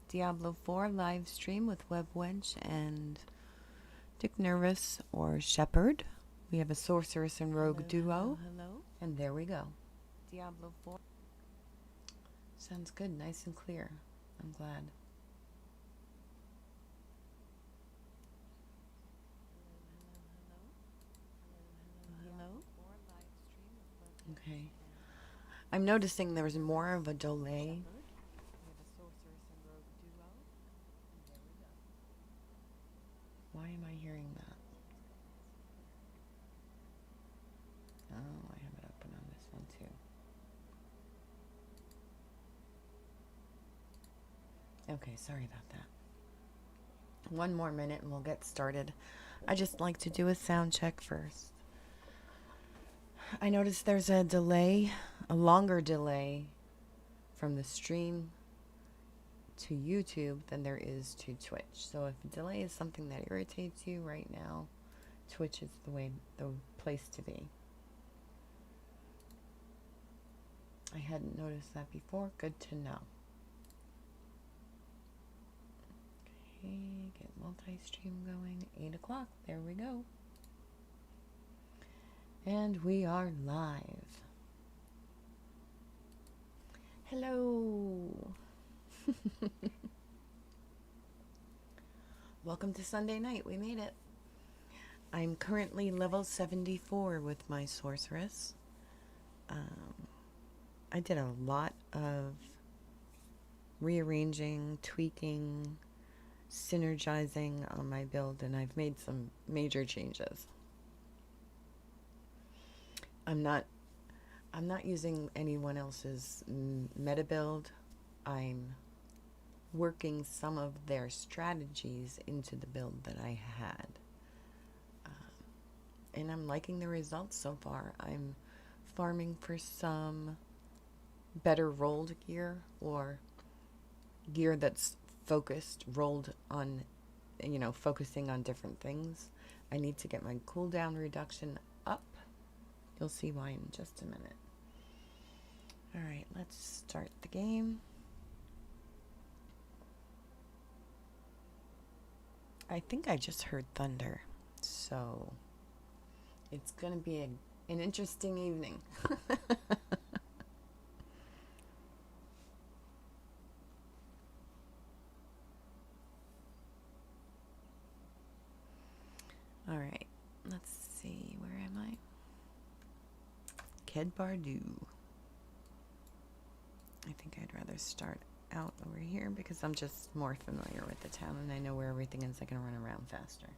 Diablo 4 live stream with WebWench and Dick Nervous or Shepherd. We have a Sorceress and Rogue duo. Hello. And there we go. Diablo 4. Sounds good, nice and clear. I'm glad. Hello. Okay. I'm noticing there's more of a delay. Why am I hearing that? Oh, I have it open on this one too. Okay, sorry about that. One more minute and we'll get started. I just like to do a sound check first. I noticed there's a delay, a longer delay from the stream to YouTube than there is to Twitch. So if a delay is something that irritates you right now, Twitch is the place to be. I hadn't noticed that before. Good to know. Okay, get multi-stream going. 8 o'clock. There we go. And we are live. Hello. Welcome to Sunday night. We made it. I'm currently level 74 with my Sorceress. I did a lot of rearranging, tweaking, synergizing on my build, and I've made some major changes. I'm not using anyone else's meta build. I'm working some of their strategies into the build that I had. And I'm liking the results so far. I'm farming for some better rolled gear, or gear that's focused, rolled on, focusing on different things. I need to get my cooldown reduction up. You'll see why in just a minute. Alright, let's start the game. I think I just heard thunder, so it's going to be an interesting evening. Alright, let's see, where am I? Kedbardu. I think I'd rather start out over here because I'm just more familiar with the town and I know where everything is. I can run around faster.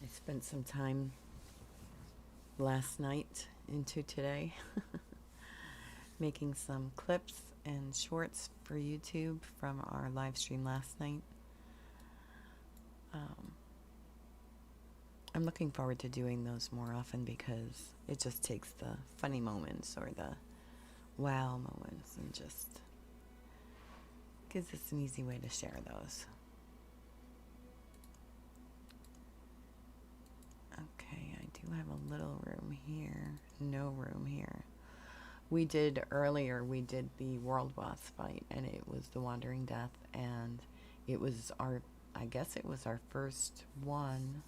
I spent some time last night into today making some clips and shorts for YouTube from our live stream last night. I'm looking forward to doing those more often because it just takes the funny moments or the wow moments and just gives us an easy way to share those. Okay, I do have a little room here, no room here. We did the world boss fight, and it was the Wandering Death, and it was I guess it was our first one,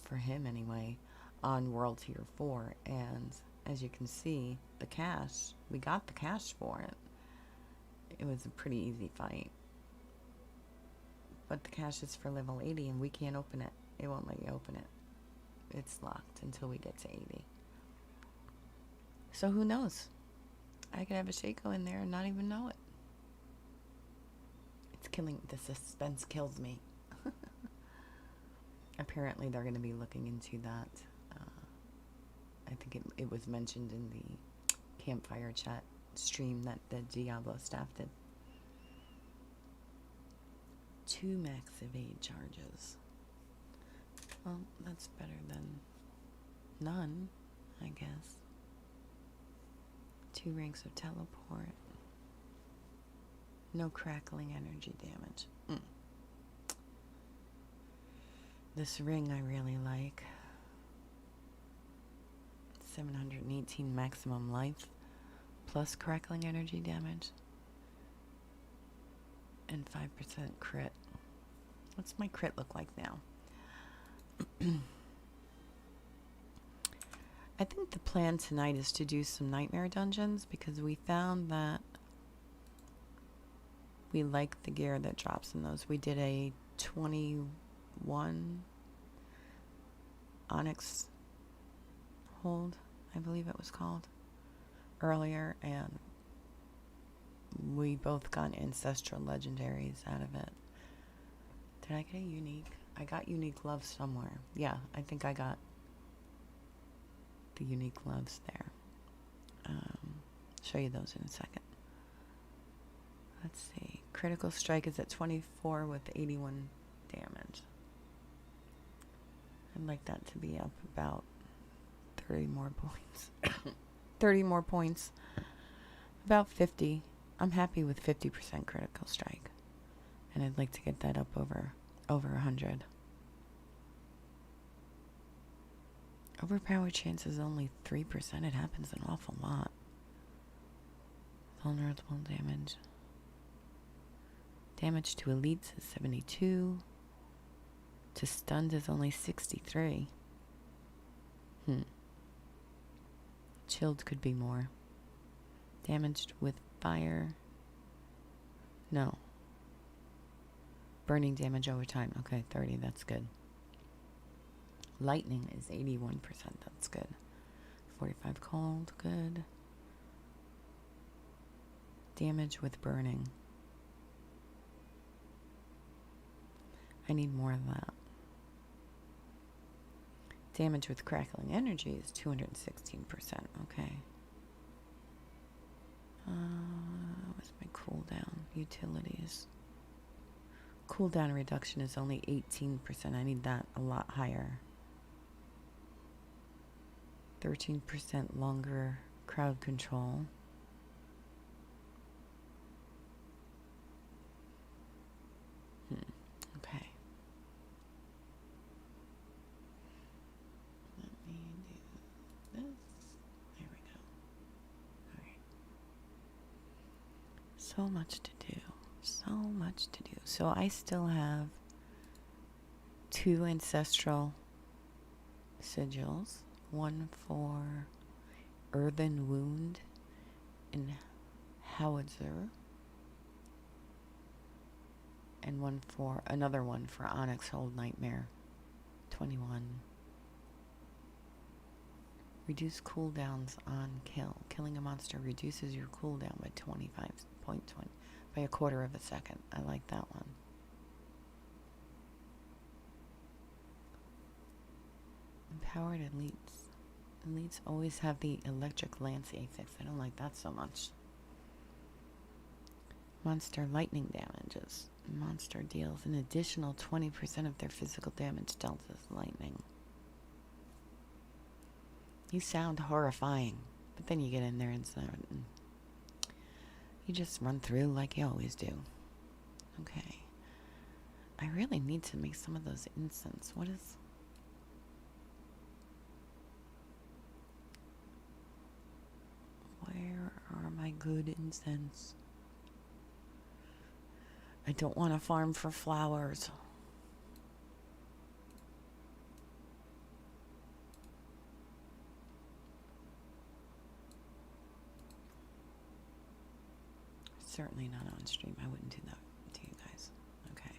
for him anyway, on World Tier 4, and as you can see, the cash, we got the cash for it. It was a pretty easy fight. But the cash is for level 80, and we can't open it. It won't let you open it. It's locked until we get to 80. So who knows? I could have a Shaco in there and not even know it. It's killing, the suspense kills me. Apparently they're going to be looking into that. I think it was mentioned in the campfire chat stream that the Diablo staff did. 2 max evade charges. Well, that's better than none, I guess. 2 ranks of teleport. No crackling energy damage. This ring I really like. 718 maximum life plus crackling energy damage and 5% crit. What's my crit look like now? I think the plan tonight is to do some nightmare dungeons because we found that we like the gear that drops in those. We did a 21 onyx hold, I believe it was called, earlier, and we both got ancestral legendaries out of it. Did I get a unique? I got unique gloves somewhere. Yeah, I think I got the unique gloves there. Show you those in a second. Let's see. Critical strike is at 24 with 81 damage. I'd like that to be up about 30 more points. 30 more points. About 50. I'm happy with 50% critical strike. And I'd like to get that up over 100. Overpower chance is only 3%. It happens an awful lot. Vulnerable damage. Damage to elites is 72. To stunned is only 63. Chilled could be more. Damaged with fire. No. Burning damage over time. Okay, 30. That's good. Lightning is 81%. That's good. 45 cold. Good. Damage with burning. I need more of that. Damage with crackling energy is 216%. Okay. What's my cooldown? Utilities. Cooldown reduction is only 18%. I need that a lot higher. 13% longer crowd control. Okay. Let me do this. There we go. Alright. So much to do. So much to do. So I still have 2 ancestral sigils. One for Earthen Wound and Howitzer. And another one for Onyx Hold Nightmare. 21. Reduce cooldowns on kill. Killing a monster reduces your cooldown by 25.20. By a quarter of a second. I like that one. Empowered elites. Elites always have the electric lance affix. I don't like that so much. Monster lightning damages. Monster deals an additional 20% of their physical damage dealt as lightning. You sound horrifying, but then you get in there and you just run through like you always do. Okay. I really need to make some of those incense. What is... Where are my good incense? I don't want to farm for flowers. Certainly not on stream. I wouldn't do that to you guys. Okay.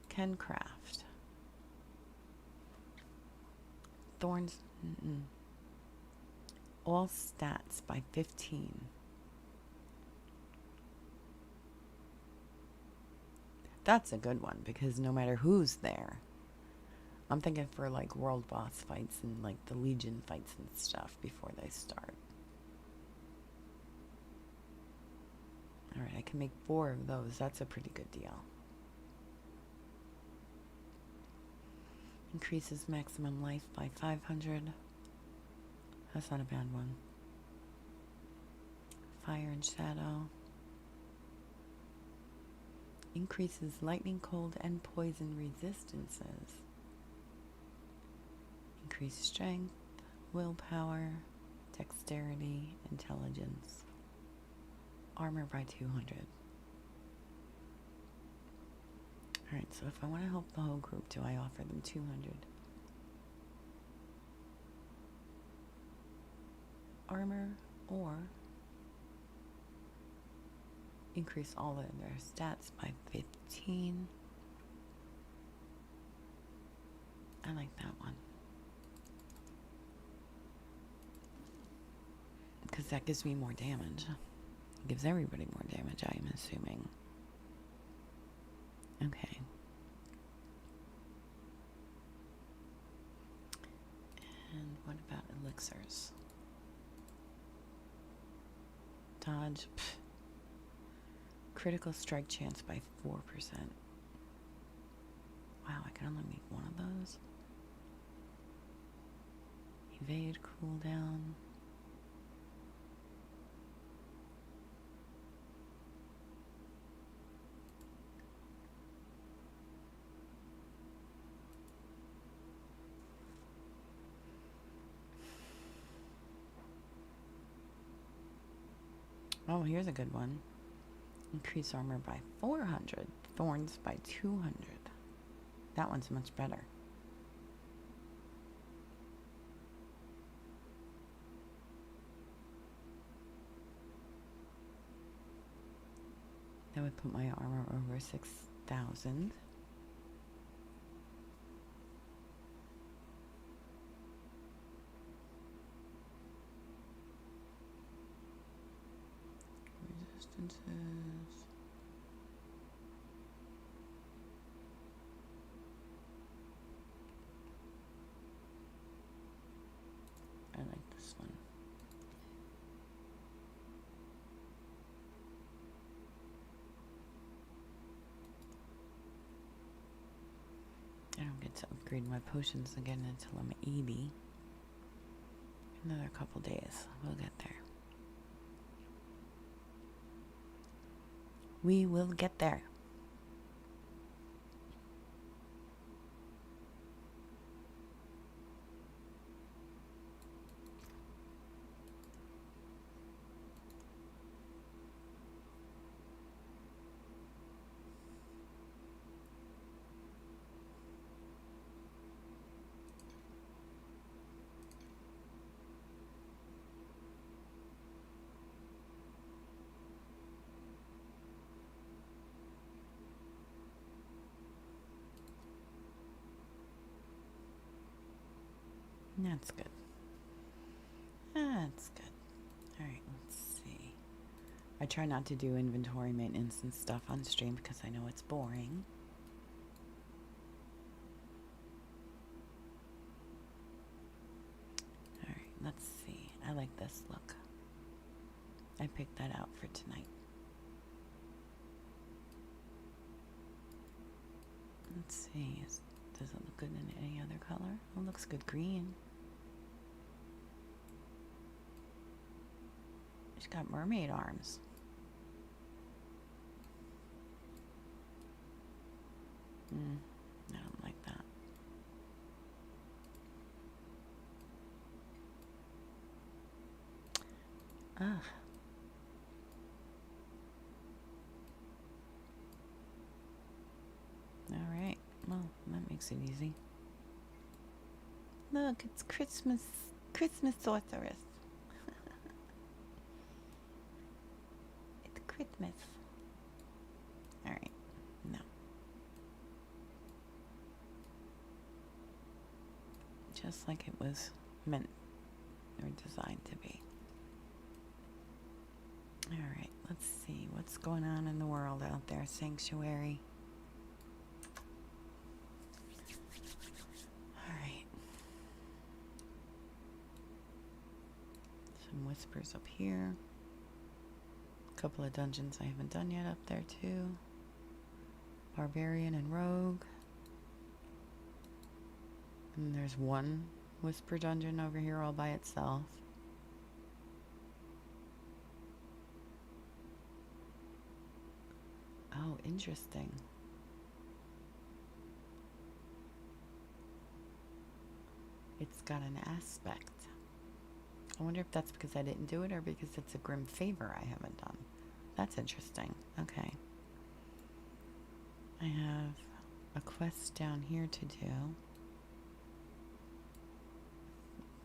Can craft. Thorns. All stats by 15. That's a good one because no matter who's there. I'm thinking for like world boss fights and like the Legion fights and stuff before they start. Alright, I can make 4 of those. That's a pretty good deal. Increases maximum life by 500. That's not a bad one. Fire and shadow. Increases lightning, cold, and poison resistances. Increased strength, willpower, dexterity, intelligence. Armor by 200. Alright, so if I want to help the whole group, do I offer them 200? Armor, or increase all of their stats by 15. I like that one. Because that gives me more damage. It gives everybody more damage, I am assuming. Okay. And what about elixirs? Dodge. Pff. Critical strike chance by 4%. Wow, I can only make one of those. Evade cooldown. Oh, here's a good one. Increase armor by 400. Thorns by 200. That one's much better. That would put my armor over 6,000. Resistances. I like this one. I don't get to upgrade my potions again until I'm 80. Another couple days. We'll get there. We will get there. That's good. That's good. Alright, let's see. I try not to do inventory maintenance and stuff on stream because I know it's boring. Alright, let's see. I like this look. I picked that out for tonight. Let's see. Does it look good in any other color? Oh, it looks good green. She's got mermaid arms. I don't like that. Ugh. Alright, well, that makes it easy. Look, it's Christmas Sorceress. It's Christmas. Alright, no. Just like it was meant or designed to be. Alright, let's see what's going on in the world out there. Sanctuary. Alright. Some whispers up here. A couple of dungeons I haven't done yet up there too. Barbarian and Rogue. And there's one whisper dungeon over here all by itself. Oh, interesting. It's got an aspect. I wonder if that's because I didn't do it or because it's a grim favor I haven't done. That's interesting. Okay. I have a quest down here to do.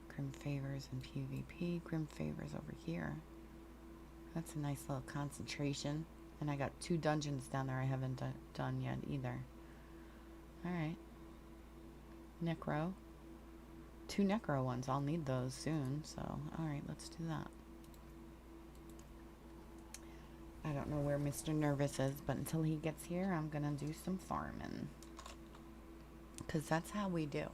Grim favors and PvP. Grim favors over here. That's a nice little concentration. And I got 2 dungeons down there I haven't done yet either. Alright. Necro. 2 Necro ones. I'll need those soon. So, alright, let's do that. I don't know where Mr. Nervous is, but until he gets here, I'm gonna do some farming. Because that's how we do.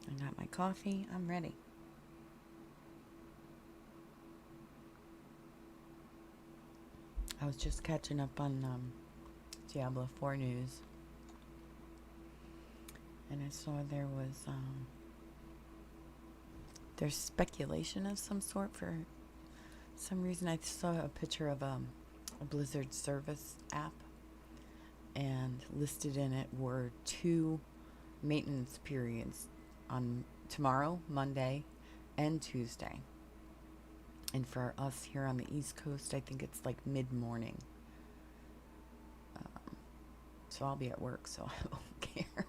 I got my coffee. I'm ready. I was just catching up on Diablo 4 news. And I saw there was there's speculation of some sort. For some reason I saw a picture of a Blizzard service app, and listed in it were 2 maintenance periods on tomorrow, Monday, and Tuesday. And for us here on the East Coast, I think it's like mid-morning. So I'll be at work, so I won't care.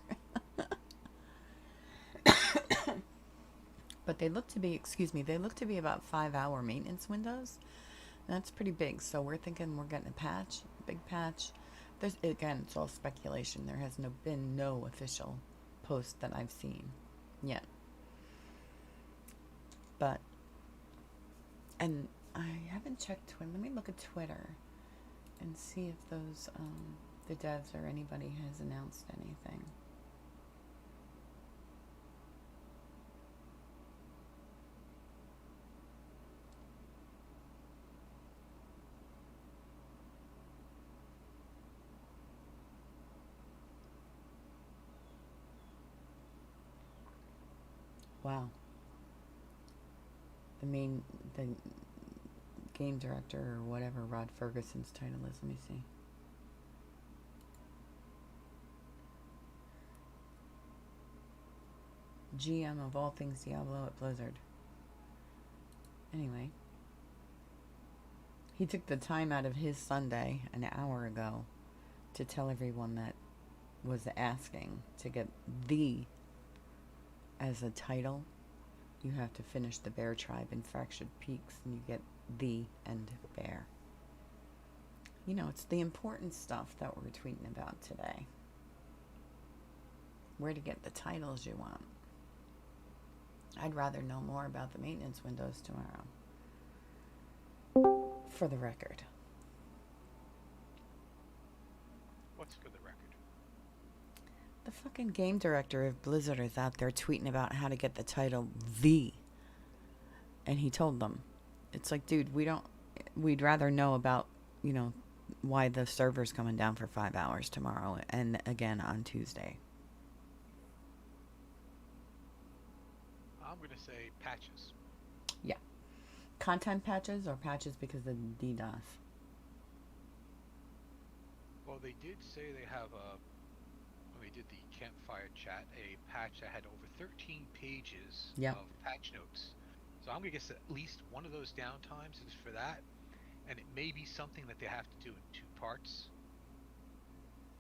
But they look to be, they look to be about 5-hour maintenance windows. And that's pretty big. So we're thinking we're getting a patch, a big patch. There's, again, it's all speculation. There has been no official post that I've seen yet. But, and I haven't checked Twitter. Let me look at Twitter and see if those, the devs or anybody has announced anything. Wow. The game director or whatever Rod Ferguson's title is. Let me see. GM of all things Diablo at Blizzard. Anyway. He took the time out of his Sunday an hour ago to tell everyone that was asking to get the as a title. You have to finish the Bear Tribe in Fractured Peaks, and you get the End Bear. You know, it's the important stuff that we're tweeting about today. Where to get the titles you want. I'd rather know more about the maintenance windows tomorrow. For the record. What's for the record? The fucking game director of Blizzard is out there tweeting about how to get the title The. And he told them. It's like, dude, we'd rather know about, you know, why the server's coming down for 5 hours tomorrow and again on Tuesday. I'm going to say patches. Yeah. Content patches or patches because of DDoS? Well, they did say they have when they did the campfire chat, a patch that had over 13 pages Yep. of patch notes. So I'm going to guess at least one of those downtimes is for that. And it may be something that they have to do in 2 parts.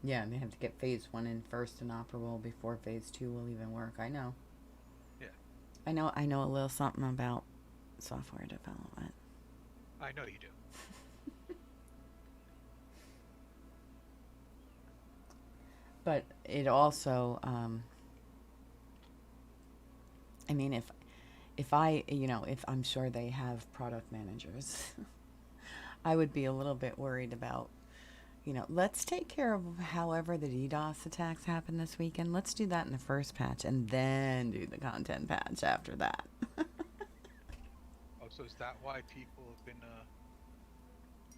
Yeah, and they have to get phase 1 in first and operable before phase 2 will even work. I know. Yeah. I know a little something about software development. I know you do. But it also, I mean, if I'm sure they have product managers, I would be a little bit worried about, let's take care of however the DDoS attacks happen this weekend. Let's do that in the first patch and then do the content patch after that. Oh, so is that why people have been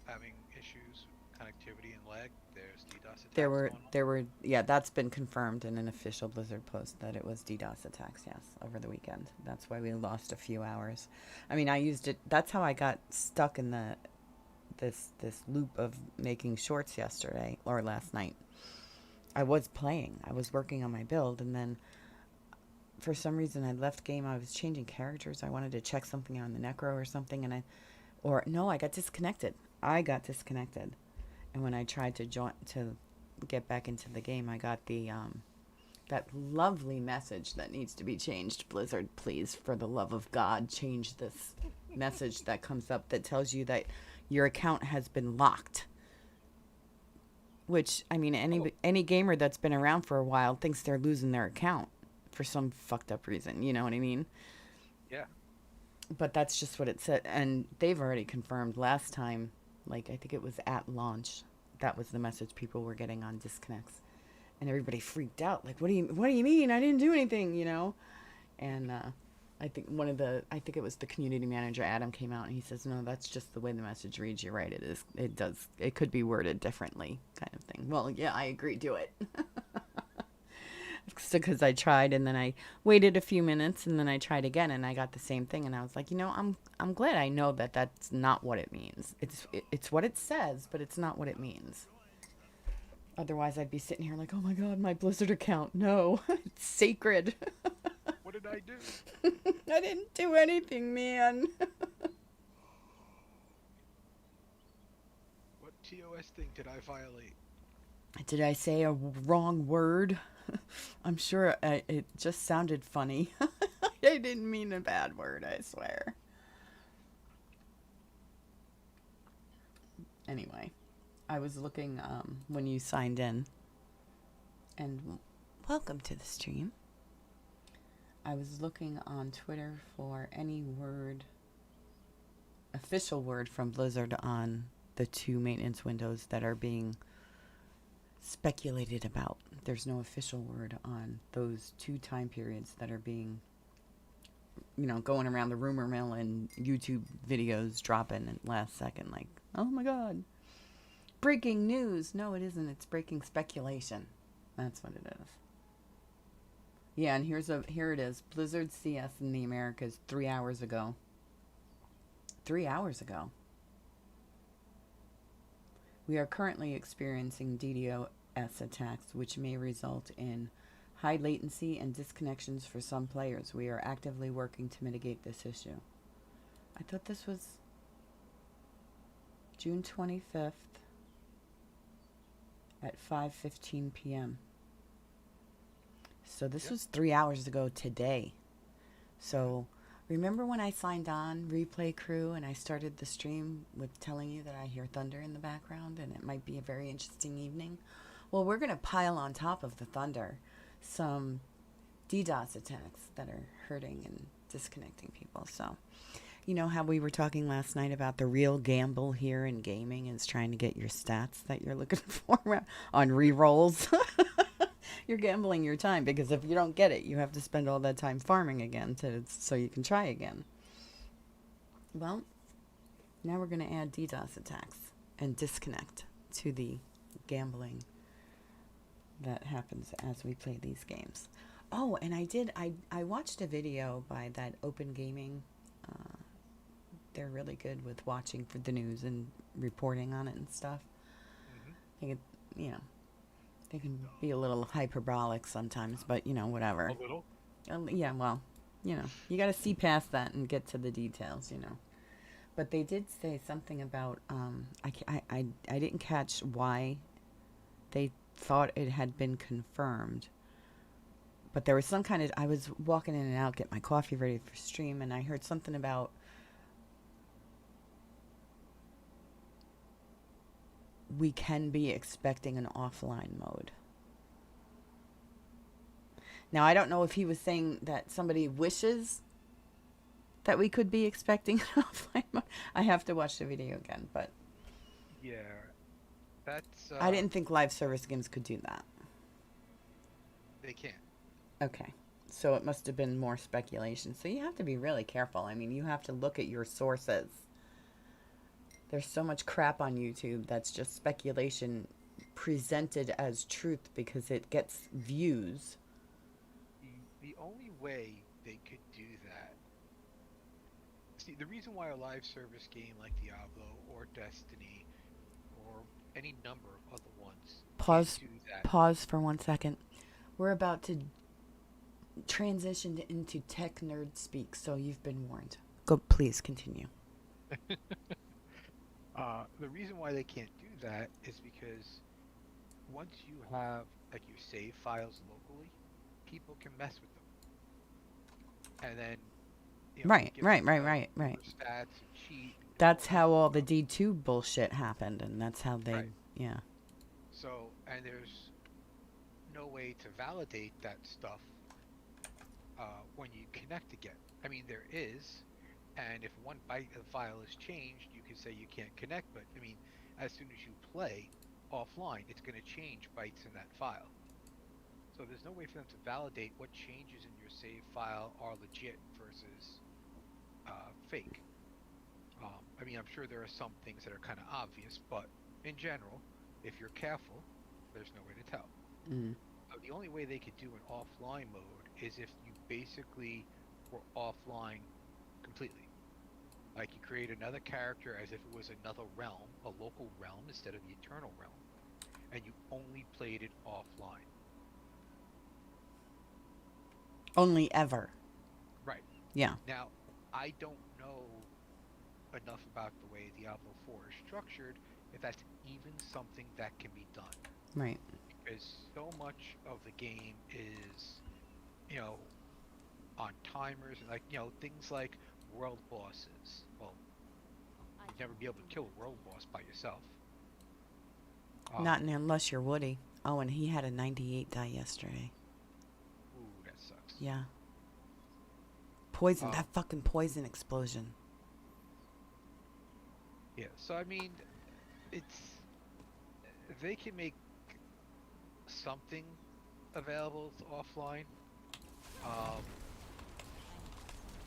having issues, connectivity and lag. There's DDoS There attacks were going on. there were yeah, that's been confirmed in an official Blizzard post that it was DDoS attacks, yes, over the weekend. That's why we lost a few hours. I mean, I used it, that's how I got stuck in the this loop of making shorts yesterday or last night. I was playing. I was working on my build, and then for some reason I left game. I was changing characters. I wanted to check something on the Necro or something, and I got disconnected. I got disconnected. And when I tried to join to get back into the game, I got the that lovely message that needs to be changed. Blizzard, please, for the love of God, change this message that comes up that tells you that your account has been locked. Which, I mean, Oh, any gamer that's been around for a while thinks they're losing their account for some fucked up reason. You know what I mean? yeah. But that's just what it said, and they've already confirmed last time. Like, I think it was at launch. That was the message people were getting on disconnects, and everybody freaked out. Like, what do you mean? I didn't do anything, you know? And I think it was the community manager Adam came out and he says, no, that's just the way the message reads. You're right. It could be worded differently, kind of thing. Well, yeah, I agree. Do it. Because I tried and then I waited a few minutes and then I tried again and I got the same thing and I was like, I'm glad I know that that's not what it means. It's what it says, but it's not what it means. Otherwise, I'd be sitting here like, oh my god, my Blizzard account. No, it's sacred. What did I do? I didn't do anything, man. What TOS thing did I violate? Did I say a wrong word? I'm sure it just sounded funny. I didn't mean a bad word, I swear. Anyway, I was looking when you signed in, and welcome to the stream. I was looking on Twitter for any word, official word from Blizzard on the two maintenance windows that are being speculated about. There's no official word on those two time periods that are being, going around the rumor mill and YouTube videos dropping at last second. Like, oh my god, breaking news. No, it isn't. It's breaking speculation. That's what it is. Yeah, and here it is. Blizzard CS in the Americas 3 hours ago. 3 hours ago. We are currently experiencing DDoS attacks, which may result in high latency and disconnections for some players. We are actively working to mitigate this issue. I thought this was June 25th at 5:15 p.m. So this Yep. was 3 hours ago today. So remember when I signed on Replay Crew and I started the stream with telling you that I hear thunder in the background and it might be a very interesting evening? Well, we're going to pile on top of the thunder some DDoS attacks that are hurting and disconnecting people. So, you know how we were talking last night about the real gamble here in gaming is trying to get your stats that you're looking for on re-rolls? You're gambling your time because if you don't get it, you have to spend all that time farming again so you can try again. Well, now we're going to add DDoS attacks and disconnect to the gambling that happens as we play these games. Oh, and I watched a video by that Open Gaming. Uh, they're really good with watching for the news and reporting on it and stuff. Hmm. I think they can be a little hyperbolic sometimes, but A whatever. little. Yeah, well, you got to see past that and get to the details. But they did say something about I didn't catch why they thought it had been confirmed. But there was some kind of I was walking in and out, get my coffee ready for stream, and I heard something about we can be expecting an offline mode. Now I don't know if he was saying that somebody wishes that we could be expecting an offline mode. I have to watch the video again, but Yeah. That's I didn't think live service games could do that. they can't. Okay. So it must have been more speculation. So you have to be really careful. I mean, you have to look at your sources. There's so much crap on YouTube that's just speculation presented as truth because it gets views. The only way they could do that. See, the reason why a live service game like Diablo or Destiny or any number of other ones can't Pause do that. pause for 1 second. We're about to transition into tech nerd speak, so you've been warned. Go, please continue. The reason why they can't do that is because once you have like your save files locally, people can mess with them, and then Right, give right, right, themselves right, right. super stats and cheat and do all That's kinds how of all the stuff. D2 bullshit happened, and that's how they, Right. yeah. So, and there's no way to validate that stuff when you connect again. I mean, there is, and if one byte of the file is changed, you can say you can't connect. But I mean, as soon as you play offline, it's going to change bytes in that file. So there's no way for them to validate what changes in your save file are legit versus fake. I mean, I'm sure there are some things that are kind of obvious, but in general, if you're careful, there's no way to tell. Mm. So the only way they could do an offline mode is if you basically were offline completely. Like you create another character as if it was another realm, a local realm instead of the eternal realm, and you only played it offline. Only ever. Right. Yeah, Now, I don't know enough about the way Diablo 4 is structured if that's even something that can be done. right. Because so much of the game is, you know, on timers and like, things like world bosses. Well, you'd never be able to kill a world boss by yourself. Not Um, unless you're Woody. Oh, and he had a 98 die yesterday. ooh, that sucks. Yeah. Poison, Um, that fucking poison explosion. yeah, so I mean, it's they can make something available to offline, um,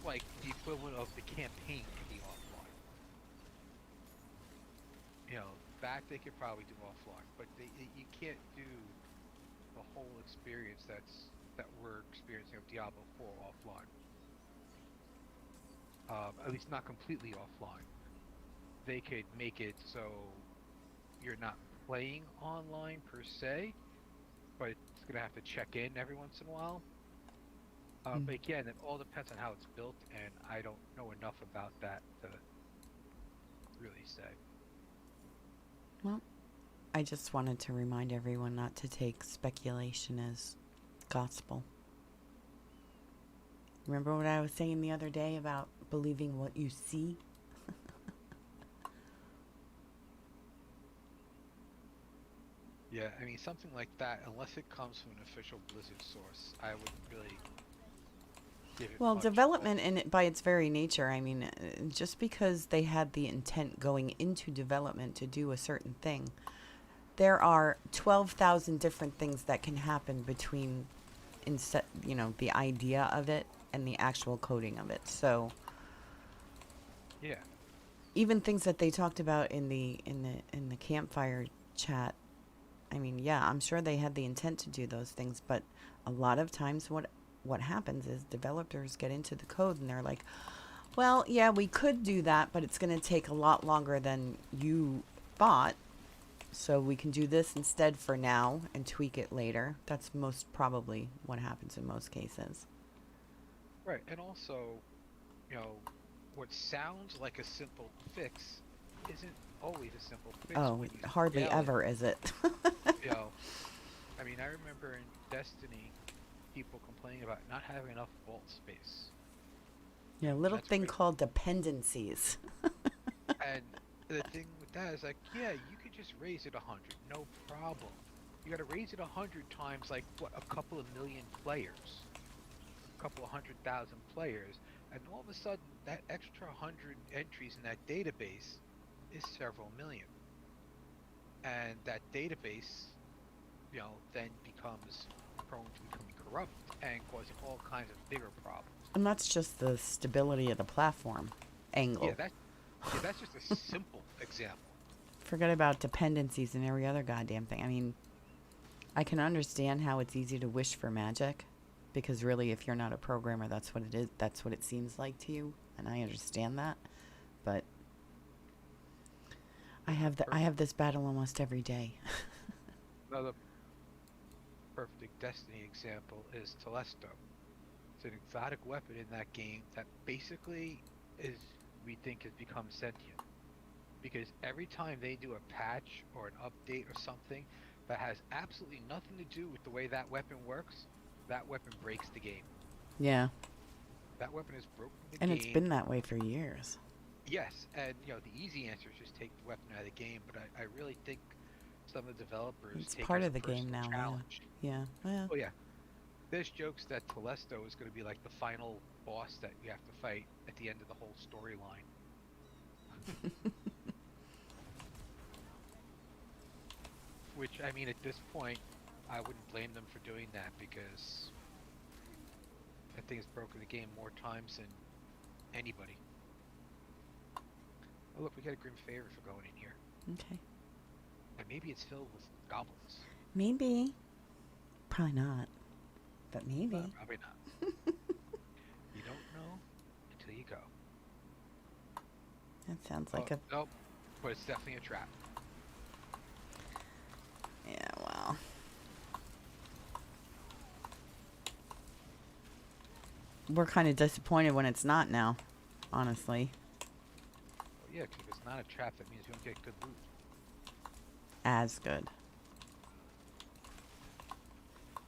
like the equivalent of the campaign can be offline. That they could probably do offline, but you can't do the whole experience that we're experiencing of Diablo 4 offline. At least not completely offline. They could make it so you're not playing online per se, but it's gonna have to check in every once in a while. Mm. But again, it all depends on how it's built, and I don't know enough about that to really say. Well, I just wanted to remind everyone not to take speculation as gospel. Remember what I was saying the other day about believing what you see? Yeah, I mean something like that, unless it comes from an official Blizzard source, I wouldn't really give it Well, much development in hope. it by its very nature, I mean, just because they had the intent going into development to do a certain thing, there are 12,000 different things that can happen between the idea of it and the actual coding of it. So, Yeah, even things that they talked about in the campfire chat, I mean, yeah, I'm sure they had the intent to do those things, but a lot of times what happens is developers get into the code and they're like, "Well, yeah, we could do that, but it's going to take a lot longer than you thought. So we can do this instead for now and tweak it later." That's most probably what happens in most cases. right. And also, you know, what sounds like a simple fix isn't always a simple fix Oh, when you hardly scale it. ever is it. You know, I mean, I remember in Destiny, people complaining about not having enough vault space. Yeah, a And little that's thing great. called dependencies. And the thing with that is like, yeah, you could just raise it 100, no problem. You got to raise it 100 times, like what, a couple of million players, a couple of 100,000 players, and all of a sudden that extra 100 entries in that database is several million, and that database, then becomes prone to becoming corrupt and causing all kinds of bigger problems. And that's just the stability of the platform Yeah, angle. that's just a simple Forget about dependencies and every other goddamn thing. I mean, I can understand how it's easy to wish for magic, because really, if you're not a programmer, that's what it is. That's what it seems like to you, and I understand that. But Another I perfect, have this battle almost every day. another perfect Destiny example is Telesto. It's an exotic weapon in that game that basically is we think has become sentient because every time they do a patch or an update or something that has absolutely nothing to do with the way that weapon works, that weapon breaks the game. Yeah, That weapon has broken the and it's game. been that way for years. Yes, and the easy answer is just take the weapon out of the game, but I really think some of the developers It's take it part as of a the game personal now. Yeah, challenge. yeah, yeah. Oh yeah, there's jokes that Telesto is going to be like the final boss that you have to fight at the end of the whole storyline. Which, I mean, at this point, I wouldn't blame them for doing that because that thing has broken the game more times than anybody. Oh, look, we got a Grim Favor for going in here. Okay, And maybe it's filled with goblins. maybe, probably not, but maybe. Probably not. You don't know until you go. That sounds Oh, like a nope. But it's definitely a trap. yeah. Well, we're kind of disappointed when it's not now, honestly. Well, yeah, because if it's not a trap, that means we don't get good loot. As good.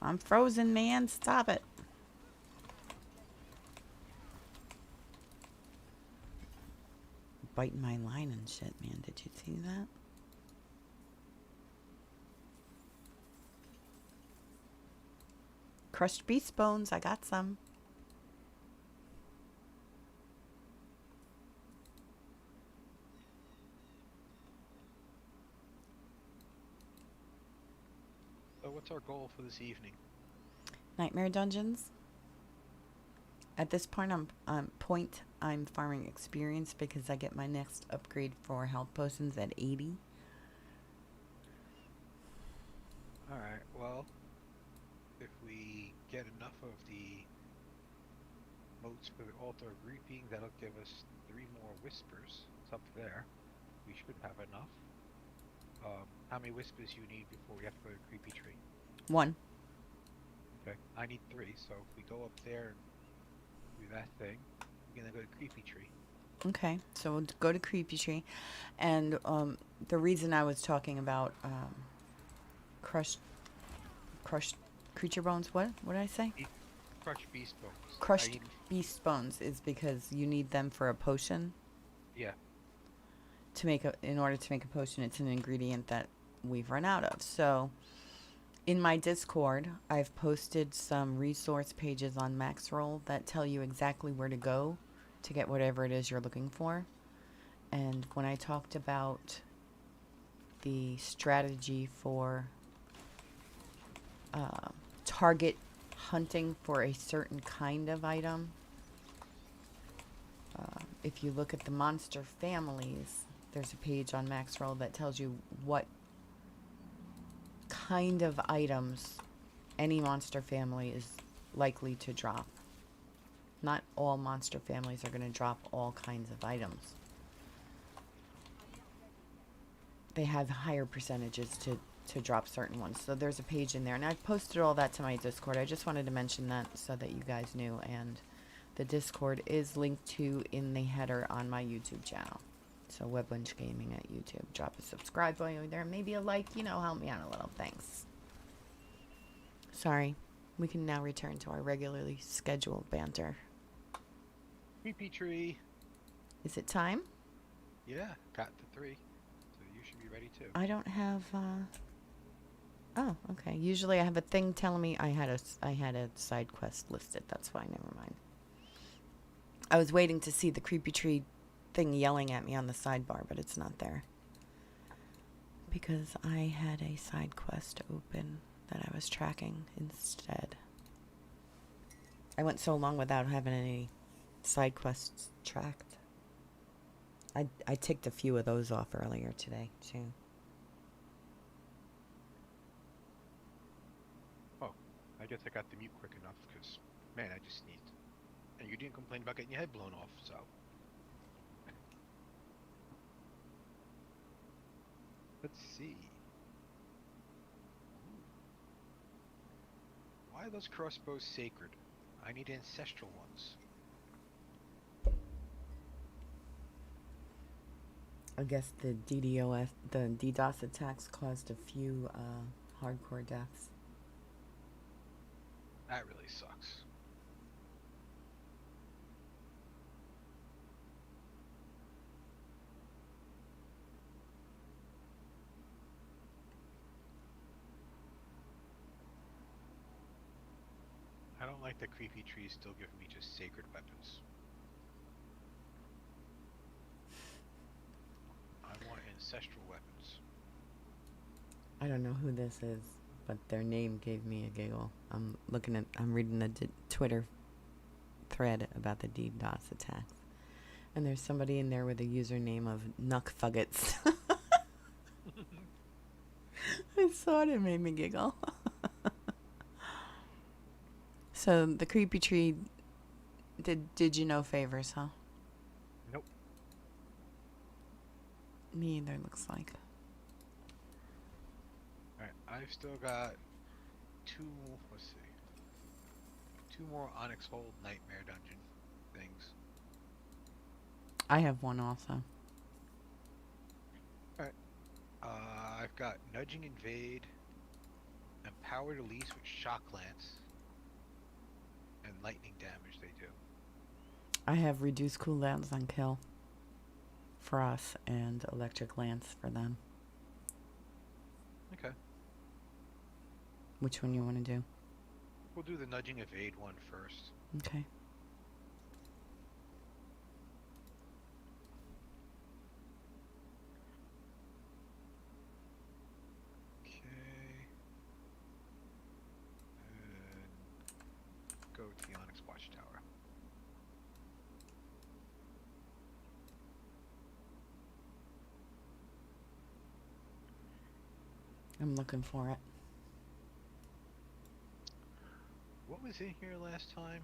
I'm frozen, man. Stop it. Biting my line and shit, man. Did you see that? Crushed beast bones. I got some. So, what's our goal for this evening? Nightmare dungeons. At this point, I'm farming experience because I get my next upgrade for health potions at 80. Alright, well, if we get enough of the motes for the altar of reaping, that'll give us 3 more whispers. It's up there. We should have enough. How many whispers you need before we have to go to Creepy Tree? 1. Okay, I need 3, so if we go up there and do that thing, we're gonna go to Creepy Tree. Okay, so we'll go to Creepy Tree. And the reason I was talking about crushed crushed creature bones, what did I say? Need crushed beast bones. I Crushed need, beast bones is because you need them for a potion. yeah. In order to make a potion, it's an ingredient that we've run out of. So in my Discord, I've posted some resource pages on Maxroll that tell you exactly where to go to get whatever it is you're looking for. And when I talked about the strategy for target hunting for a certain kind of item, if you look at the monster families, there's a page on Maxroll that tells you what kind of items any monster family is likely to drop. Not all monster families are going to drop all kinds of items. They have higher percentages to drop certain ones. So there's a page in there. And I've posted all that to my Discord. I just wanted to mention that so that you guys knew. And the Discord is linked to in the header on my YouTube channel. So Webwinch Gaming at YouTube. Drop a subscribe button there. Maybe a like. Help me out a little. Thanks. Sorry. We can now return to our regularly scheduled banter. Creepy Tree. Is it time? Yeah, got the 3. So you should be ready too. I don't have. Oh, okay. Usually I have a thing telling me I had a side quest listed. That's why. Never mind. I was waiting to see the creepy tree thing yelling at me on the sidebar, but it's not there. Because I had a side quest open that I was tracking instead. I went so long without having any side quests tracked. I ticked a few of those off earlier today, too. I guess I got the mute quick enough because, man, I just sneezed. And you didn't complain about getting your head blown off, so. Let's see. Ooh. Why are those crossbows sacred? I need ancestral ones. I guess the DDoS attacks caused a few hardcore deaths. That really sucks. I don't like that creepy trees still giving me just sacred weapons. I want ancestral weapons. I don't know who this is, but their name gave me a giggle. I'm reading the Twitter thread about the DDoS attacks. And there's somebody in there with a username of Nuckfuggets. I saw it, it made me giggle. So the creepy tree did you no favors, huh? Nope. Me either, looks like. Alright, I've still got two, let's see, two more Onyx Hold Nightmare Dungeon things. I have one also. Alright, I've got Nudging Invade, Empowered Elise with Shock Lance, and lightning damage they do. I have reduced cooldowns on kill for us and electric lance for them. Okay. Which one you want to do? We'll do the Nudging Evade one first. Okay. Okay. And go to the Onyx Watchtower. I'm looking for it. What was in here last time?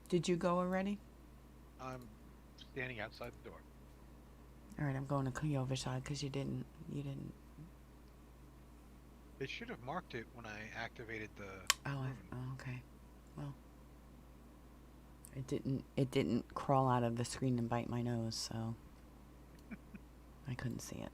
Did you go already? I'm standing outside the door. All right, I'm going to Kyovashad because you didn't. It should have marked it when I activated the rune. Okay. Well, it didn't crawl out of the screen and bite my nose, so I couldn't see it.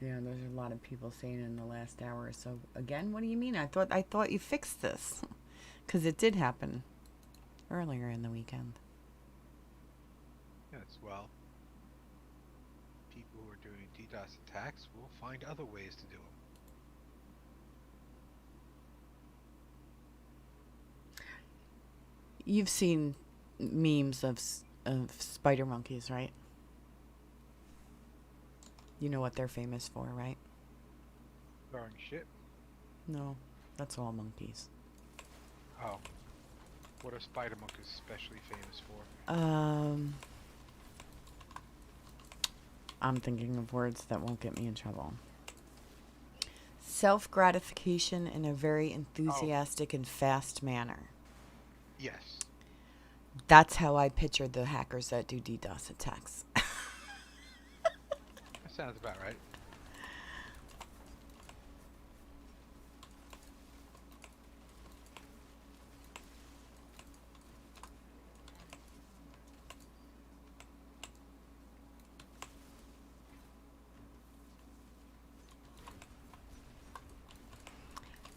Yeah, there's a lot of people saying in the last hour or so. Again, what do you mean? I thought you fixed this, because it did happen earlier in the weekend. Yes, well, people who are doing DDoS attacks will find other ways to do them. You've seen memes of spider monkeys, right? You know what they're famous for, right? Throwing shit? No, that's all monkeys. Oh. What are spider monkeys especially famous for? I'm thinking of words that won't get me in trouble. Self-gratification in a very enthusiastic and fast manner. Yes. That's how I picture the hackers that do DDoS attacks. That sounds about right.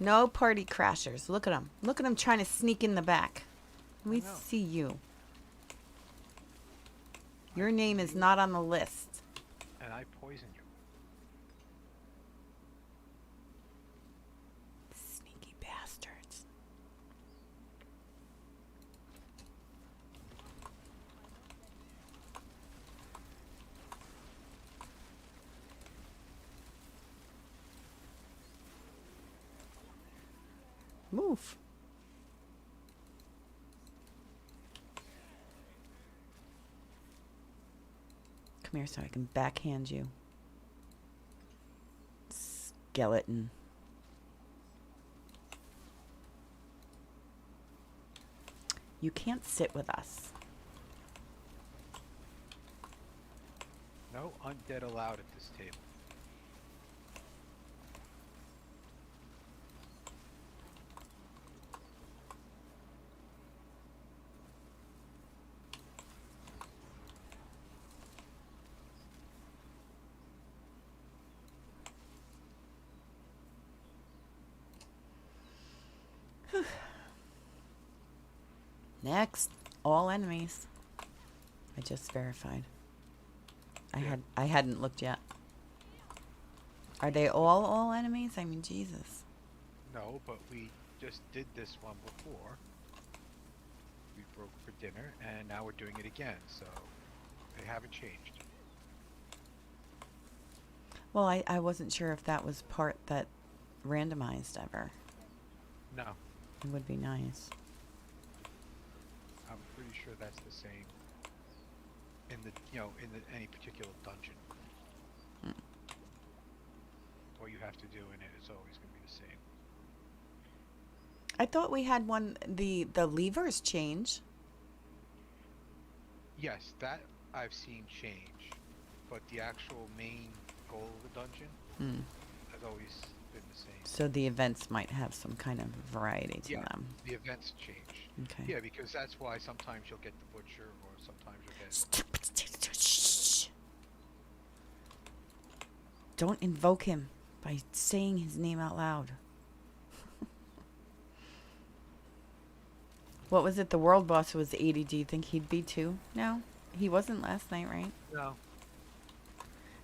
No party crashers. Look at them. Look at them trying to sneak in the back. Let me I know. see you. Your name is not on the list. And I poison you. Oof. Come here so I can backhand you. Skeleton. You can't sit with us. No undead allowed at this table. Next, all enemies. I just verified. Yeah. I hadn't looked yet. Are they all enemies? I mean, Jesus. No, but we just did this one before. We broke for dinner, and now we're doing it again, so they haven't changed. Well, I wasn't sure if that was part that randomized ever. No, It would be nice. I'm pretty sure that's the same in the any particular dungeon. Mm. What you have to do in it is always going to be the same. I thought we had one. The levers change. Yes, that I've seen change, but the actual main goal of the dungeon Mm. has always been the same. So the events might have some kind of variety to Yeah, them. the events change. Okay. Yeah, because that's why sometimes you'll get the butcher, or sometimes you'll get. Shh. Don't invoke him by saying his name out loud. What was it? The world boss was 80. Do you think he'd be too? No, he wasn't last night, right? No.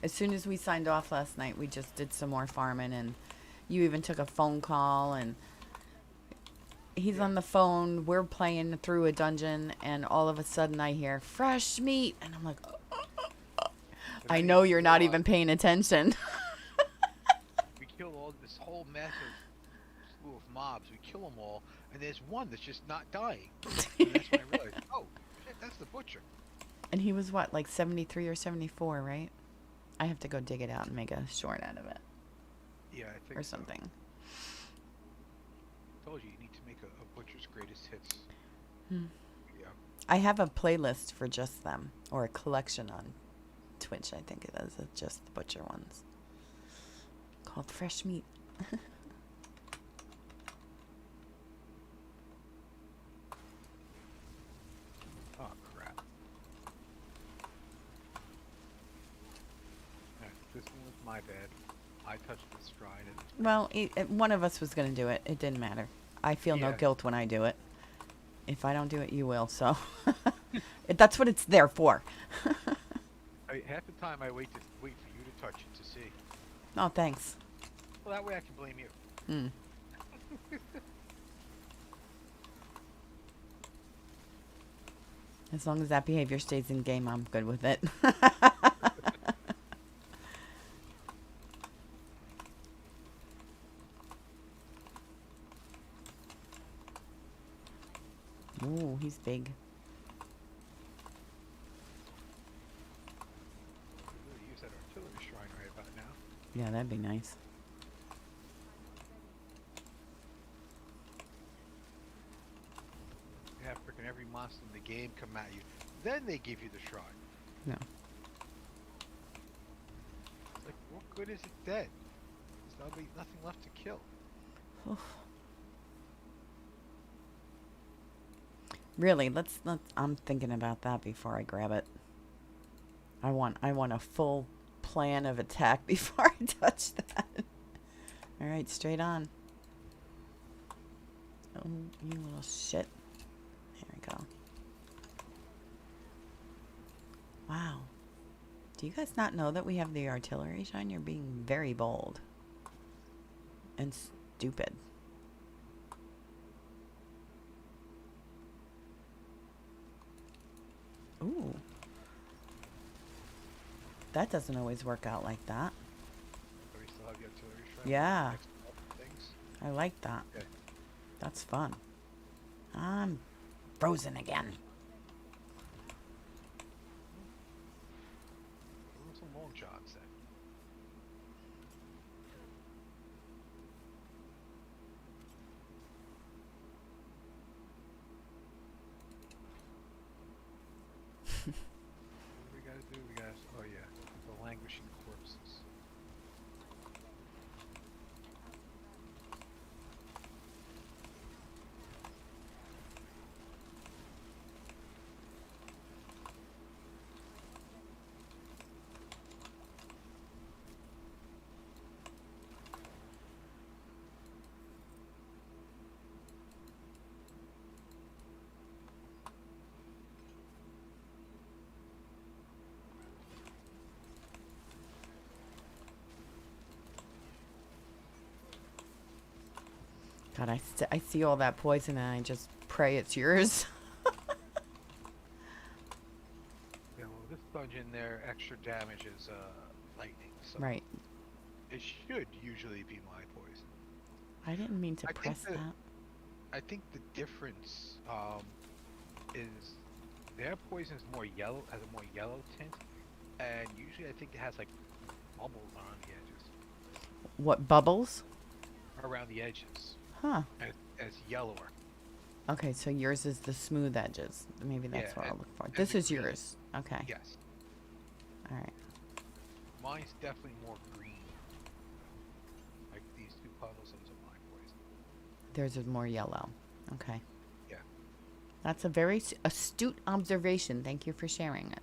As soon as we signed off last night, we just did some more farming, and you even took a phone call, and he's on the phone. We're playing through a dungeon, and all of a sudden I hear fresh meat, and I'm like, I know you're not even paying attention. We kill all this whole massive slew of mobs. We kill them all, and there's one that's just not dying. And that's when I realized, oh, shit, that's the butcher. And he was what, like 73 or 74, right? I have to go dig it out and make a short out of it. Yeah, I think Or so. something. Told you need to make a butcher's greatest hits. Hmm. Yeah. I have a playlist for just them, or a collection on Twitch, I think it is. It's just the butcher ones. Called Fresh Meat. Oh crap. This one was my bad. I touched the stride. And Well, one of us was going to do it. It didn't matter. I feel no Yeah. guilt when I do it. If I don't do it, you will, so. That's what it's there for. half the time I wait for you to touch it to see. Oh, thanks. Well, that way I can blame you. Mm. As long as that behavior stays in game, I'm good with it. Ooh, he's big. We really use that artillery shrine right about now. Yeah, that'd be nice. You have freaking every monster in the game come at you. Then they give you the shrine. No. It's like, what good is it dead? There's nothing left to kill. Really, let's. I'm thinking about that before I grab it. I want a full plan of attack before I touch that. All right, straight on. Oh, you little shit. There we go. Wow. Do you guys not know that we have the artillery shine? You're being very bold. And stupid. Ooh. That doesn't always work out like that. So we still have the artillery shrine. Yeah. Next to all the things. I like that. Okay. That's fun. I'm frozen again. Some long johns then. What do we gotta do? We gotta. Oh yeah, the languishing corpses. God, I see all that poison and I just pray it's yours. Yeah, well, this dungeon there, extra damage is lightning, so Right. it should usually be my poison. I didn't mean to I think press the that. I think the difference is their poison is more yellow, has a more yellow tint, and usually I think it has like bubbles around the edges. What, bubbles? Around the edges, Huh. and it's yellower. Okay, so yours is the smooth edges. Maybe Yeah, that's what I'll look for. and This the is green. yours. Okay. Yes, All right. mine's definitely more green. Like these two puddles, those are my poison. Theirs is more yellow. Okay. Yeah. That's a very astute observation. Thank you for sharing it.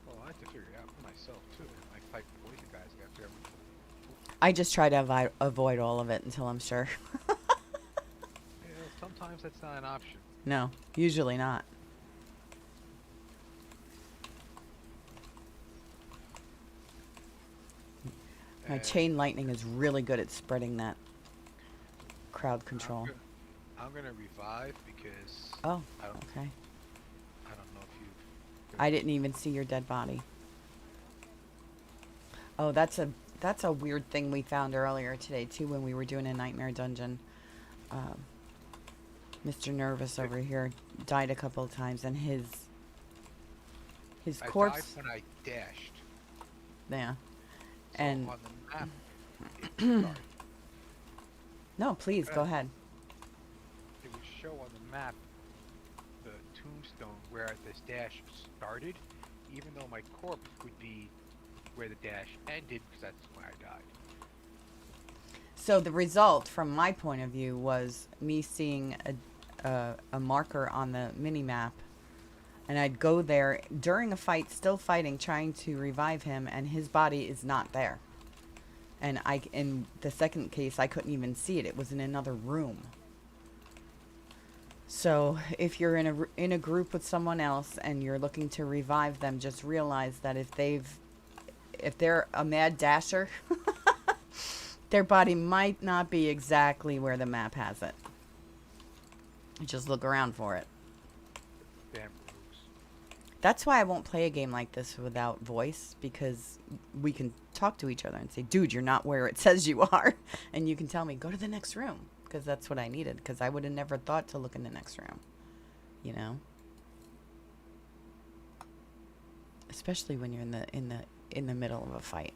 Well, I have to figure it out for myself too. And I fight poison guys after every. I just try to avoid all of it until I'm sure. Yeah, sometimes that's not an option. No, usually not. My And chain lightning is really good at spreading that crowd I'm control. gonna, I'm gonna revive because Oh, I don't okay. I don't know if you. I didn't even see your dead body. Oh, that's a weird thing we found earlier today too when we were doing a nightmare dungeon. Um, Mr. Nervous over here died a couple of times, and his I died corpse. when I dashed. Yeah, So and on the map, sorry, no, please go ahead. it would show on the map the tombstone where this dash started, even though my corpse would be where the dash ended because that's when I died. So the result, from my point of view, was me seeing a marker on the mini map, and I'd go there during a fight, still fighting, trying to revive him, and his body is not there. And in the second case, I couldn't even see it; it was in another room. So if you're in a group with someone else and you're looking to revive them, just realize that if they're a mad dasher, their body might not be exactly where the map has it. Just look around for it. Damn rogues. That's why I won't play a game like this without voice, because we can talk to each other and say, dude, you're not where it says you are. And you can tell me, go to the next room, because that's what I needed, because I would have never thought to look in the next room, you know? Especially when you're in the middle of a fight.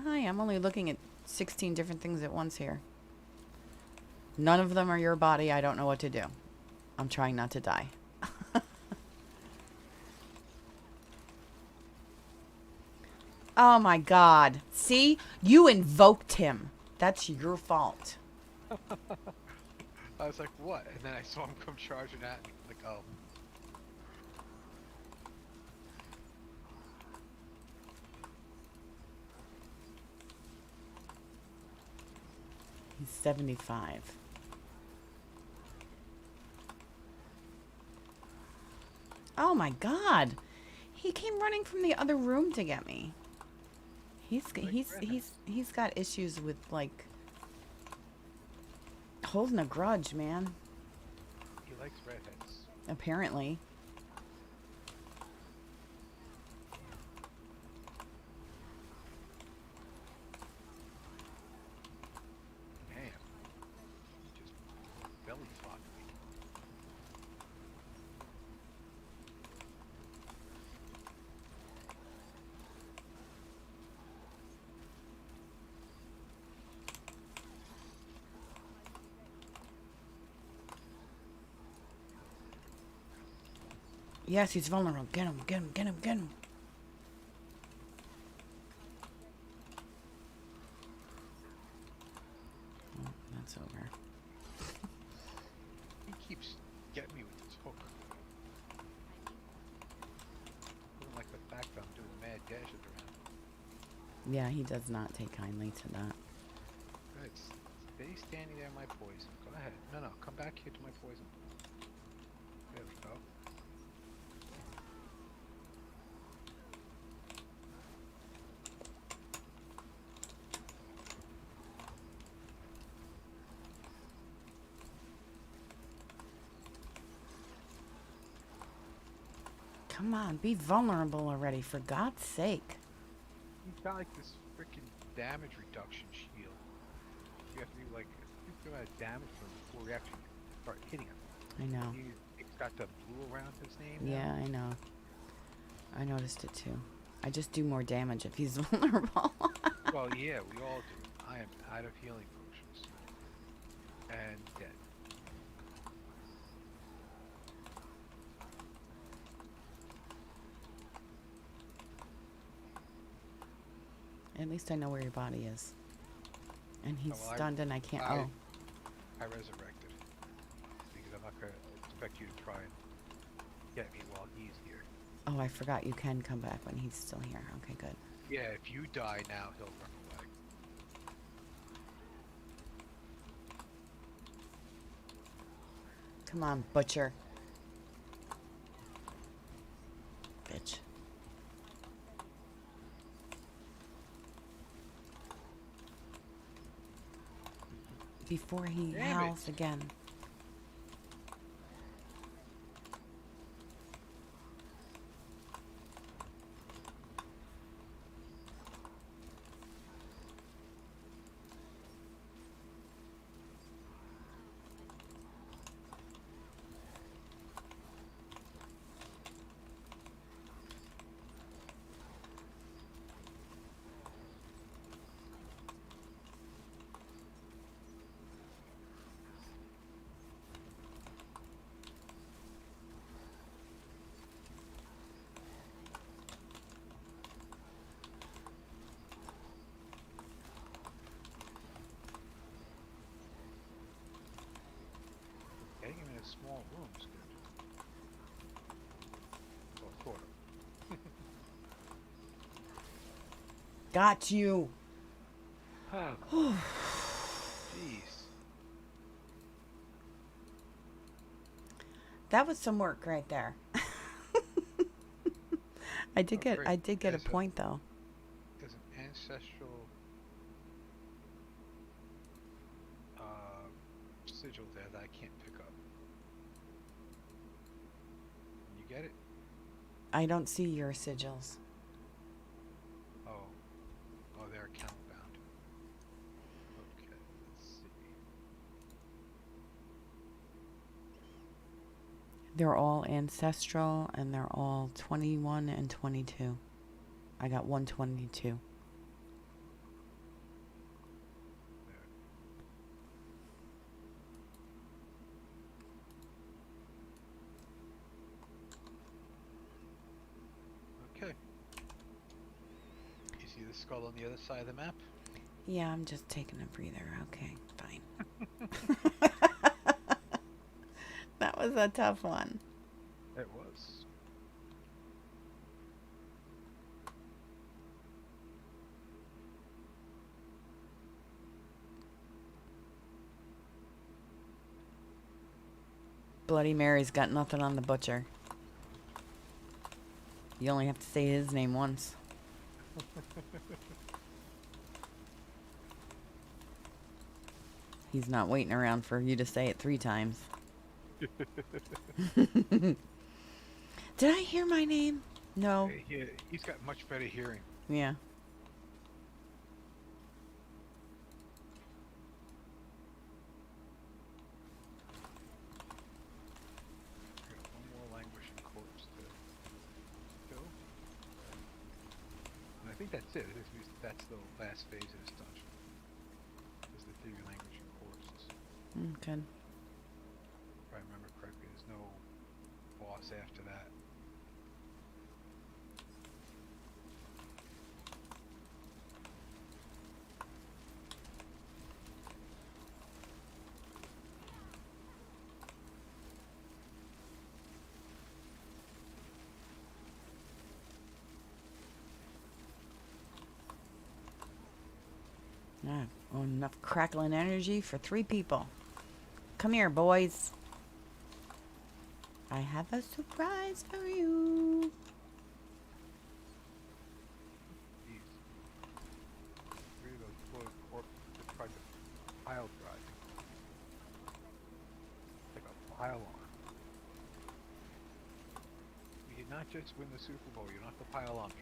Hi, I'm only looking at 16 different things at once here. None of them are your body. I don't know what to do. I'm trying not to die. Oh my God. See? You invoked him. That's your fault. I was like, what? And then I saw him come charging at me. Like, oh. He's 75. Oh my God. He came running from the other room to get me. Like redheads. He's got issues with like holding a grudge, man. He likes redheads. Apparently. Yes, he's vulnerable. Get him, get him, get him, get him. Oh, that's over. He keeps getting me with this hook. Doesn't like the fact that I'm doing mad dashes around. Yeah, he does not take kindly to that. Good. Stay standing there in my poison. Go ahead. No, no. Come back here to my poison. There we go. Come on, be vulnerable already, for God's sake. He's got like this freaking damage reduction shield. You have to do like a stupid amount of damage to him before we actually start hitting him. I know. He's got the blue around his name now. Yeah, I know. I noticed it too. I just do more damage if he's vulnerable. Well, yeah, we all do. I am out of healing potions. And dead. At least I know where your body is. And he's Oh, well, stunned and I can't. I Oh, resurrected. Because I'm not going to expect you to try and get me while he's here. oh, I forgot you can come back when he's still here. Okay, good. Yeah, if you die now, he'll run away. Come on, butcher. Bitch. Before he Damn howls it. again. Getting him in a small room is good. Well, sort Got you. of. Oh, jeez. That was some work right there. I did get a point though. There's an ancestral sigil there that I can't pick up. Can you get it? I don't see your sigils. Oh. Oh, they're account bound. Okay, let's see. They're all ancestral and they're all 21 and 22. I got 122. There. Okay. You see the skull on the other side of the map? Yeah, I'm just taking a breather. Okay, fine. That was a tough one. It was. Bloody Mary's got nothing on the butcher. You only have to say his name once. He's not waiting around for you to say it 3 times. Did I hear my name? No. He's got much better hearing. Yeah. Got one more languishing corpse to kill. And I think that's it. That's the last phase of this dungeon. Is the 3 languishing corpses. Good. If I remember correctly, there's no boss after that. Enough crackling energy for 3 people. Come here, boys. I have a surprise for you. Jeez. Three of those bloated corpses that tried to pile drive me. Like a pile on. You did not just win the Super Bowl, you don't have to pile on me.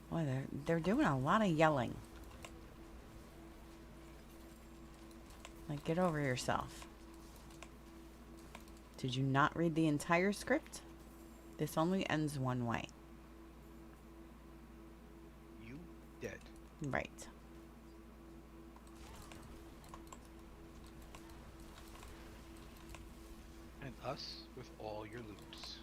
Boy, they're doing a lot of yelling. Like, get over yourself. Did you not read the entire script? This only ends one way. You dead. Right. And us with all your loots.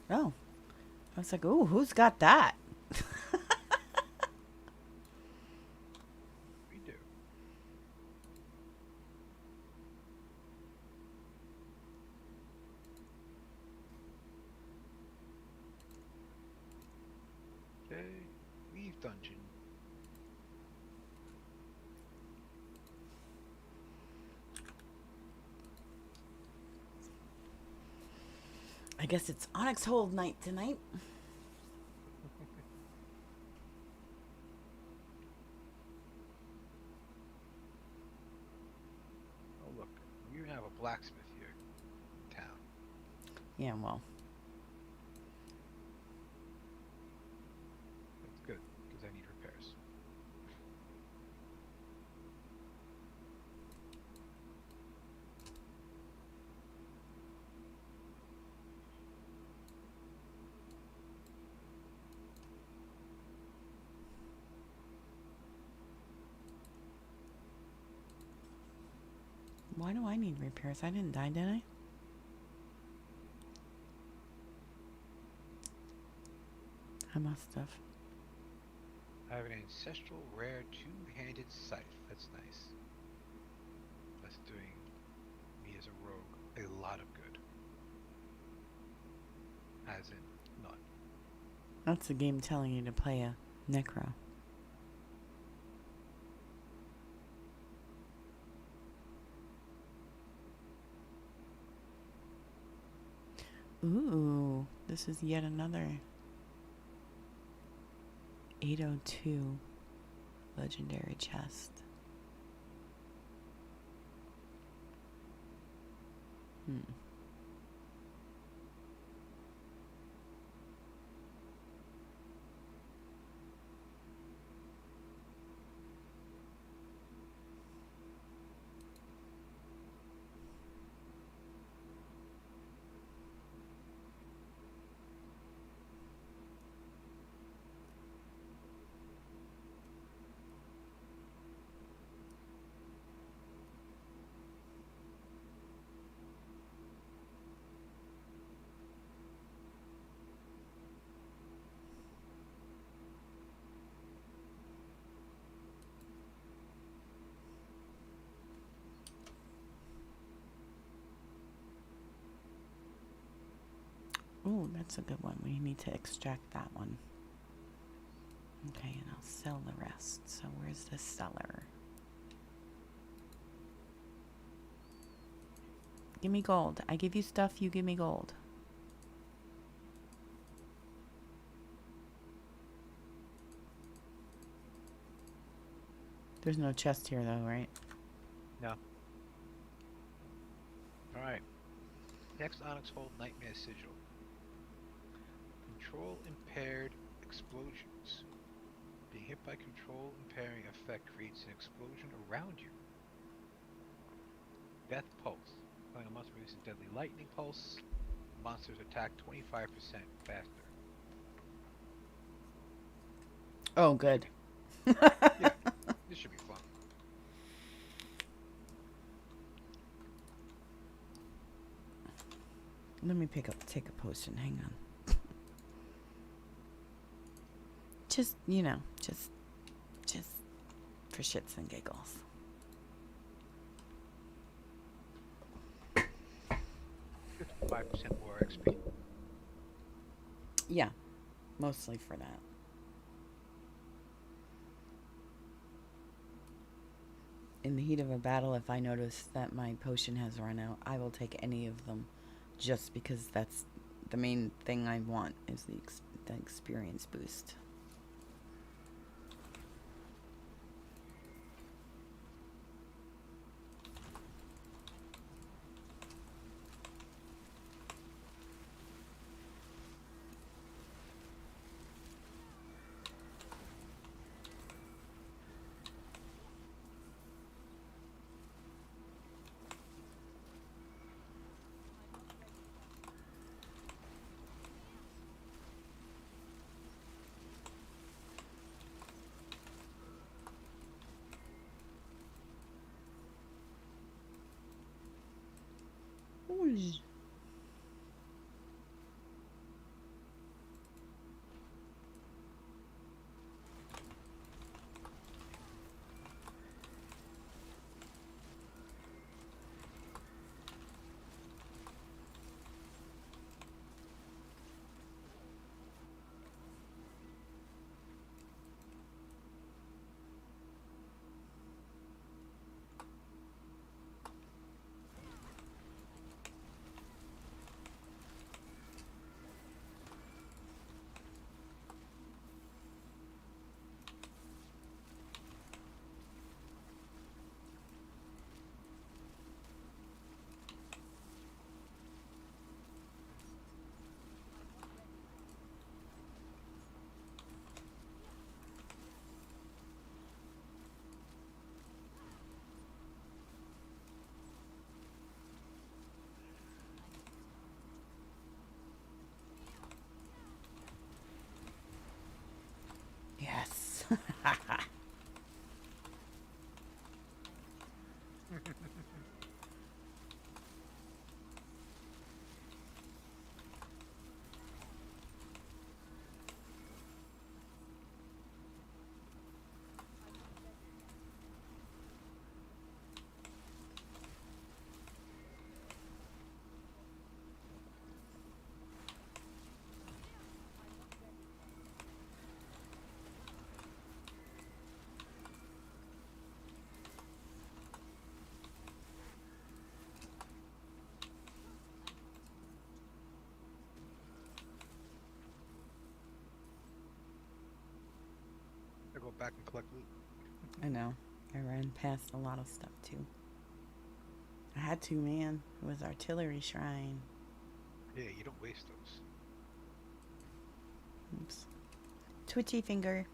Oh. I was like, ooh, who's got that? We do. Okay. Leave dungeon. I guess it's Onyx Hold night tonight. Oh look, we even have a blacksmith here in town. Yeah, well. That's good, because I need repairs. Why do I need repairs? I didn't die, did I? I must have. I have an ancestral rare two-handed scythe. That's nice. That's doing me as a rogue a lot of good. As in, none. That's the game telling you to play a Necro. Ooh, this is yet another 802 legendary chest. Hmm. Ooh, that's a good one. We need to extract that one. Okay, and I'll sell the rest. So where's the seller? Give me gold. I give you stuff, you give me gold. There's no chest here though, right? No. Alright. Next Onyx Hold Nightmare Sigil. Control impaired explosions. Being hit by control impairing effect creates an explosion around you. Death Pulse. When a monster produces deadly lightning pulse, monsters attack 25% faster. Oh, good. Yeah. This should be fun. Let me take a potion. Hang on. Just, just for shits and giggles. 5% more XP. Yeah, mostly for that. In the heat of a battle, if I notice that my potion has run out, I will take any of them, just because that's the main thing I want is the experience boost. Ooh. Yes. I go back and collect loot. I know. I ran past a lot of stuff too. I had to, man. It was artillery shrine. Yeah, you don't waste those. Oops. Twitchy finger.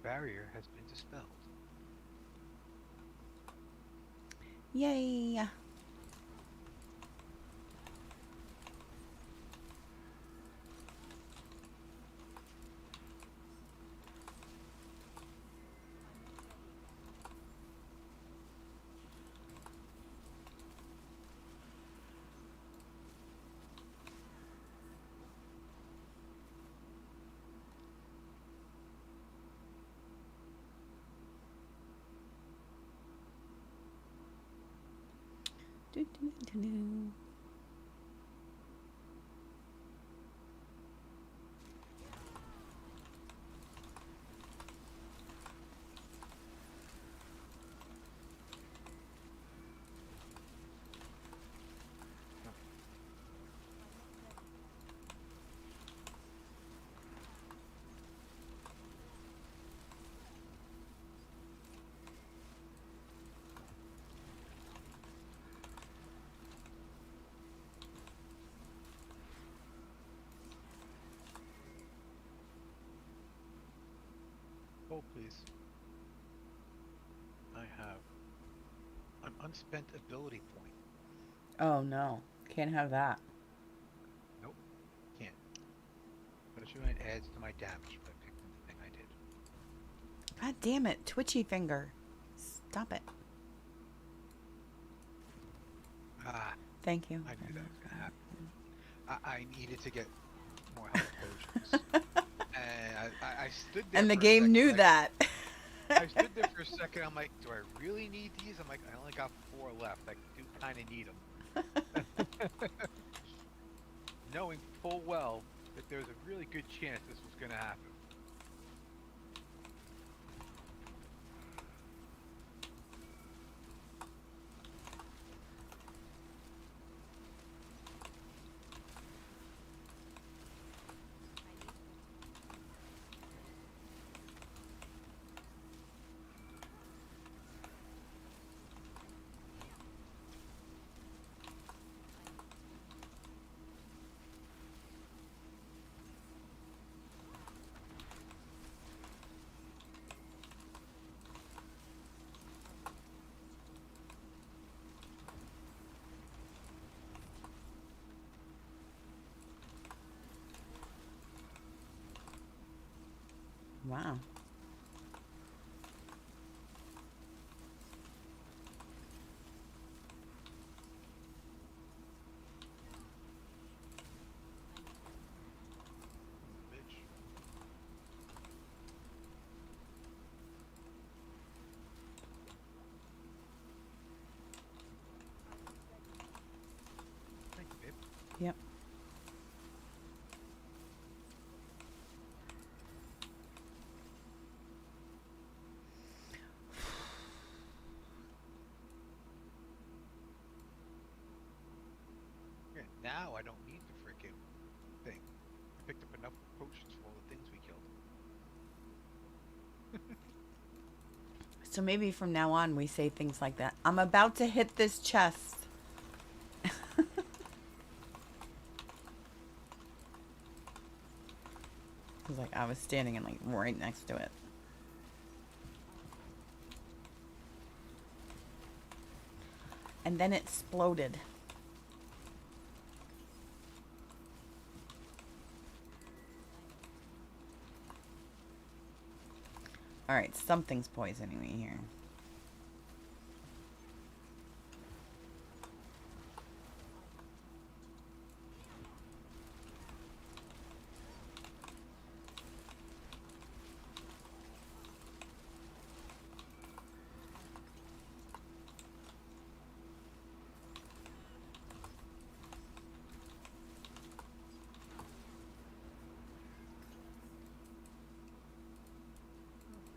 Barrier has been dispelled. Yay! Do, do, do, do. Hold, please. I have an unspent ability point. Oh no, can't have that. Nope, can't. Especially when it adds to my damage if I picked in the thing I did. God damn it, twitchy finger. Stop it. Ah, Thank you. I knew that was gonna happen. I needed to get more health potions. And I stood there And the for a game second, knew like, that. I stood there for a second. I'm like, do I really need these? I'm like, I only got four left. I do kind of need them, knowing full well that there's a really good chance this was going to happen. Wow. Bitch. Thank you, babe. Yep. Yeah, now I don't need the freaking thing. I picked up enough potions for all the things we killed. So maybe from now on we say things like that. I'm about to hit this chest. It was like I was standing and like right next to it. And then it exploded. Alright, something's poisoning me here.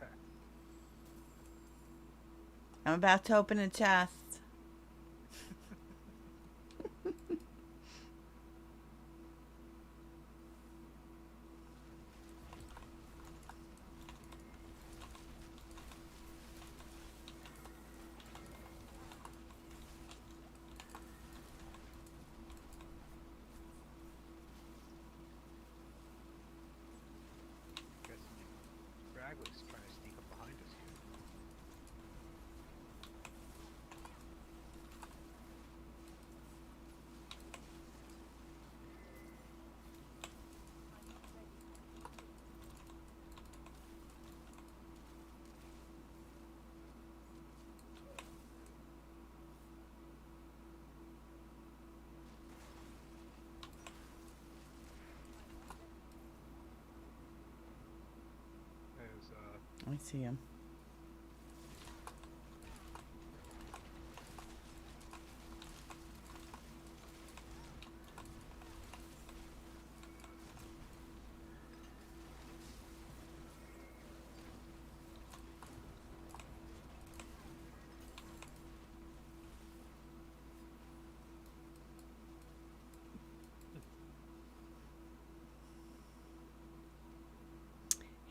Okay. I'm about to open a chest. Guessing Scraggly's trying to sneak up behind us here. There's I see him.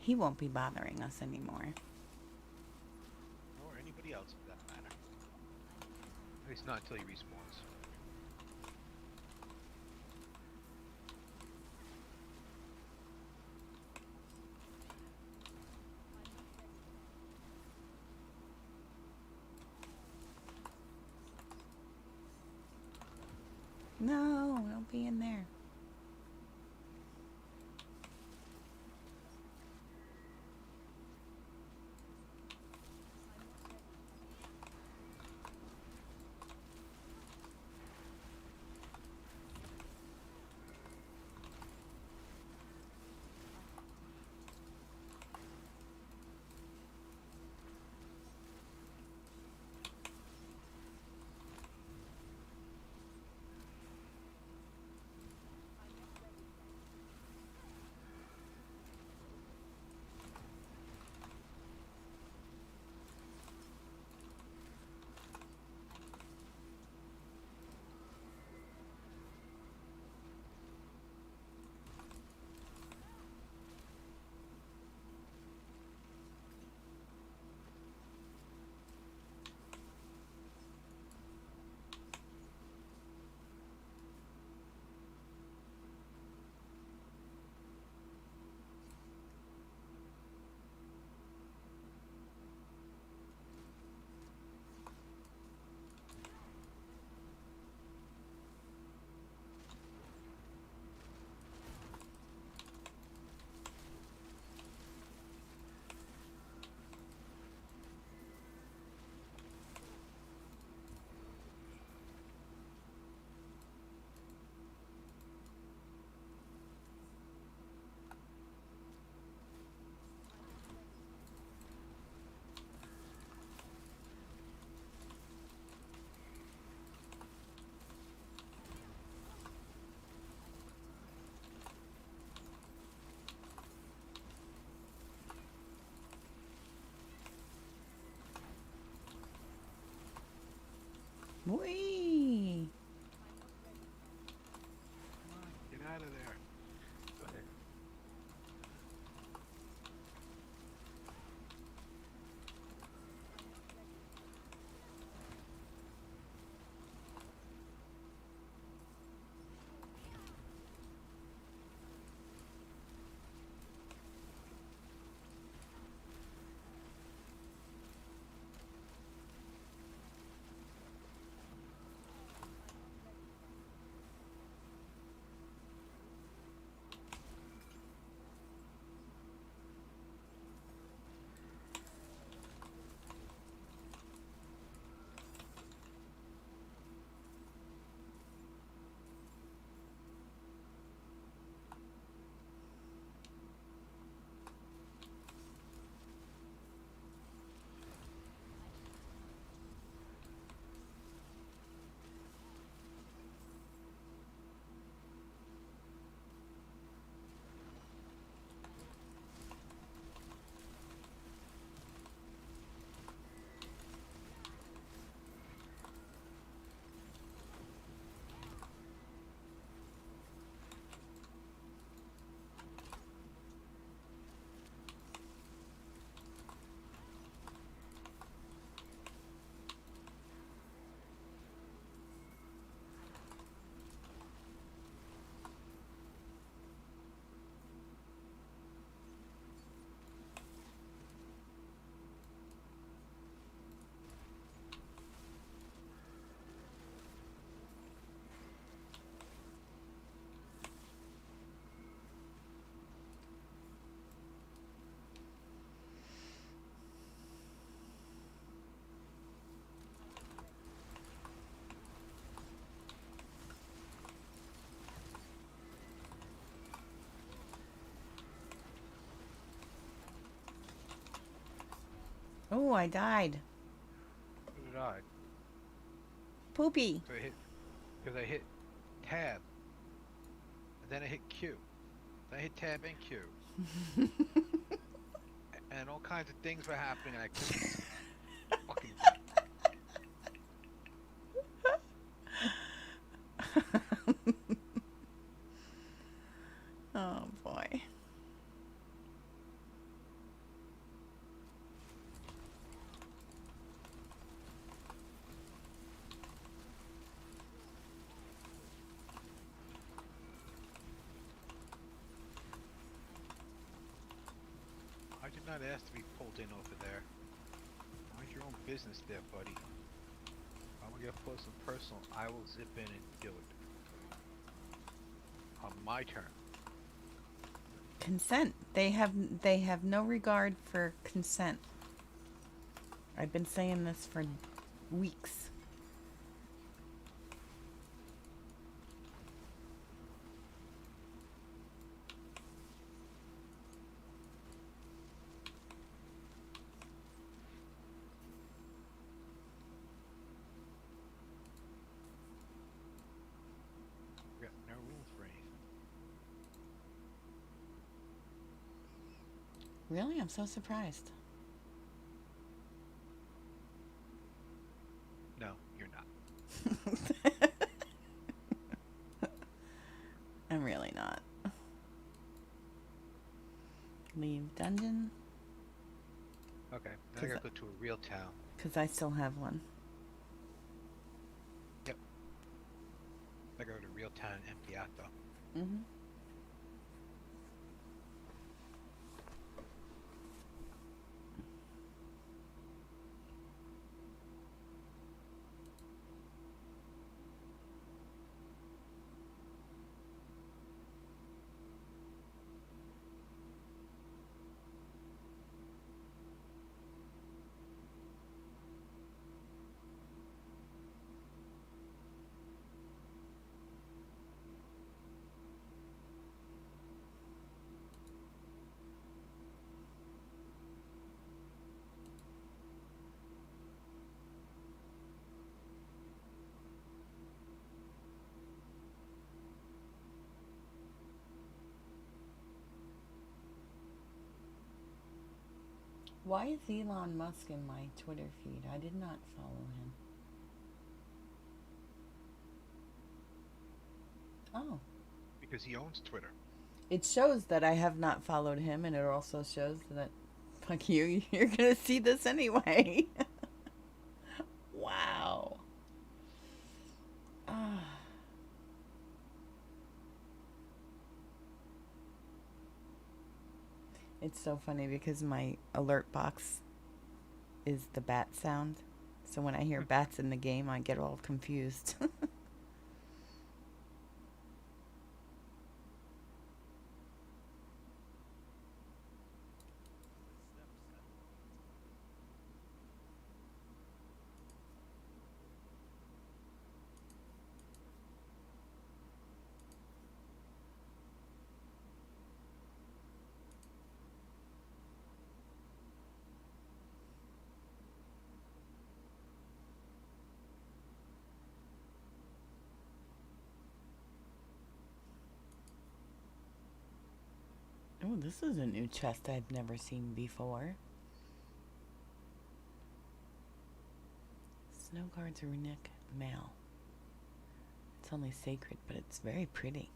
He won't be bothering us anymore. or anybody else for that matter. At least not until he respawns. No, don't be in there. Whee! Come on, get out of there. Go ahead. Oh, I died. So did I. Poopy. Because I hit tab, and then I hit Q. Then I hit tab and Q, and all kinds of things were happening, and I couldn't hit the fucking button. Oh boy. I did not ask to be pulled in over there. Mind your own business there, buddy. If I want to get close and personal, I will zip in and do it. my turn. Consent. They have no regard for consent. I've been saying this for weeks. We got no room for anything. Really? I'm so surprised. No, you're not. I'm really not. Leave dungeon. Okay, now I Because gotta go to a real town. I still have one. Yep, I go to a real town and empty out though. Hmm. Why is Elon Musk in my Twitter feed? I did not follow him. Oh. Because he owns Twitter. It shows that I have not followed him, and it also shows that, fuck you, you're gonna see this anyway. Wow. Ah. It's so funny because my alert box is the bat sound. So when I hear bats in the game, I get all confused. Oh, this is a new chest I've never seen before. Snow guards runic mail. It's only sacred, but it's very pretty.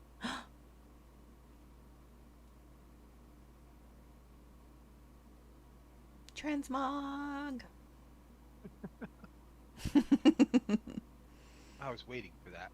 Transmog! I was waiting for that.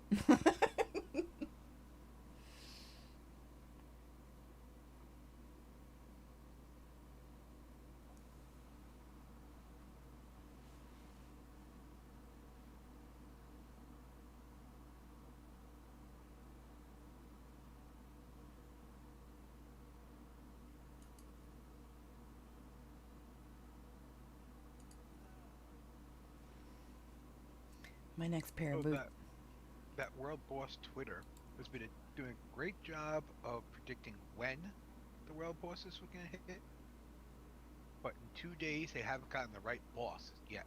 My next pair of So boots. that world boss Twitter has been doing a great job of predicting when the world bosses were gonna hit, but in 2 days they haven't gotten the right boss yet.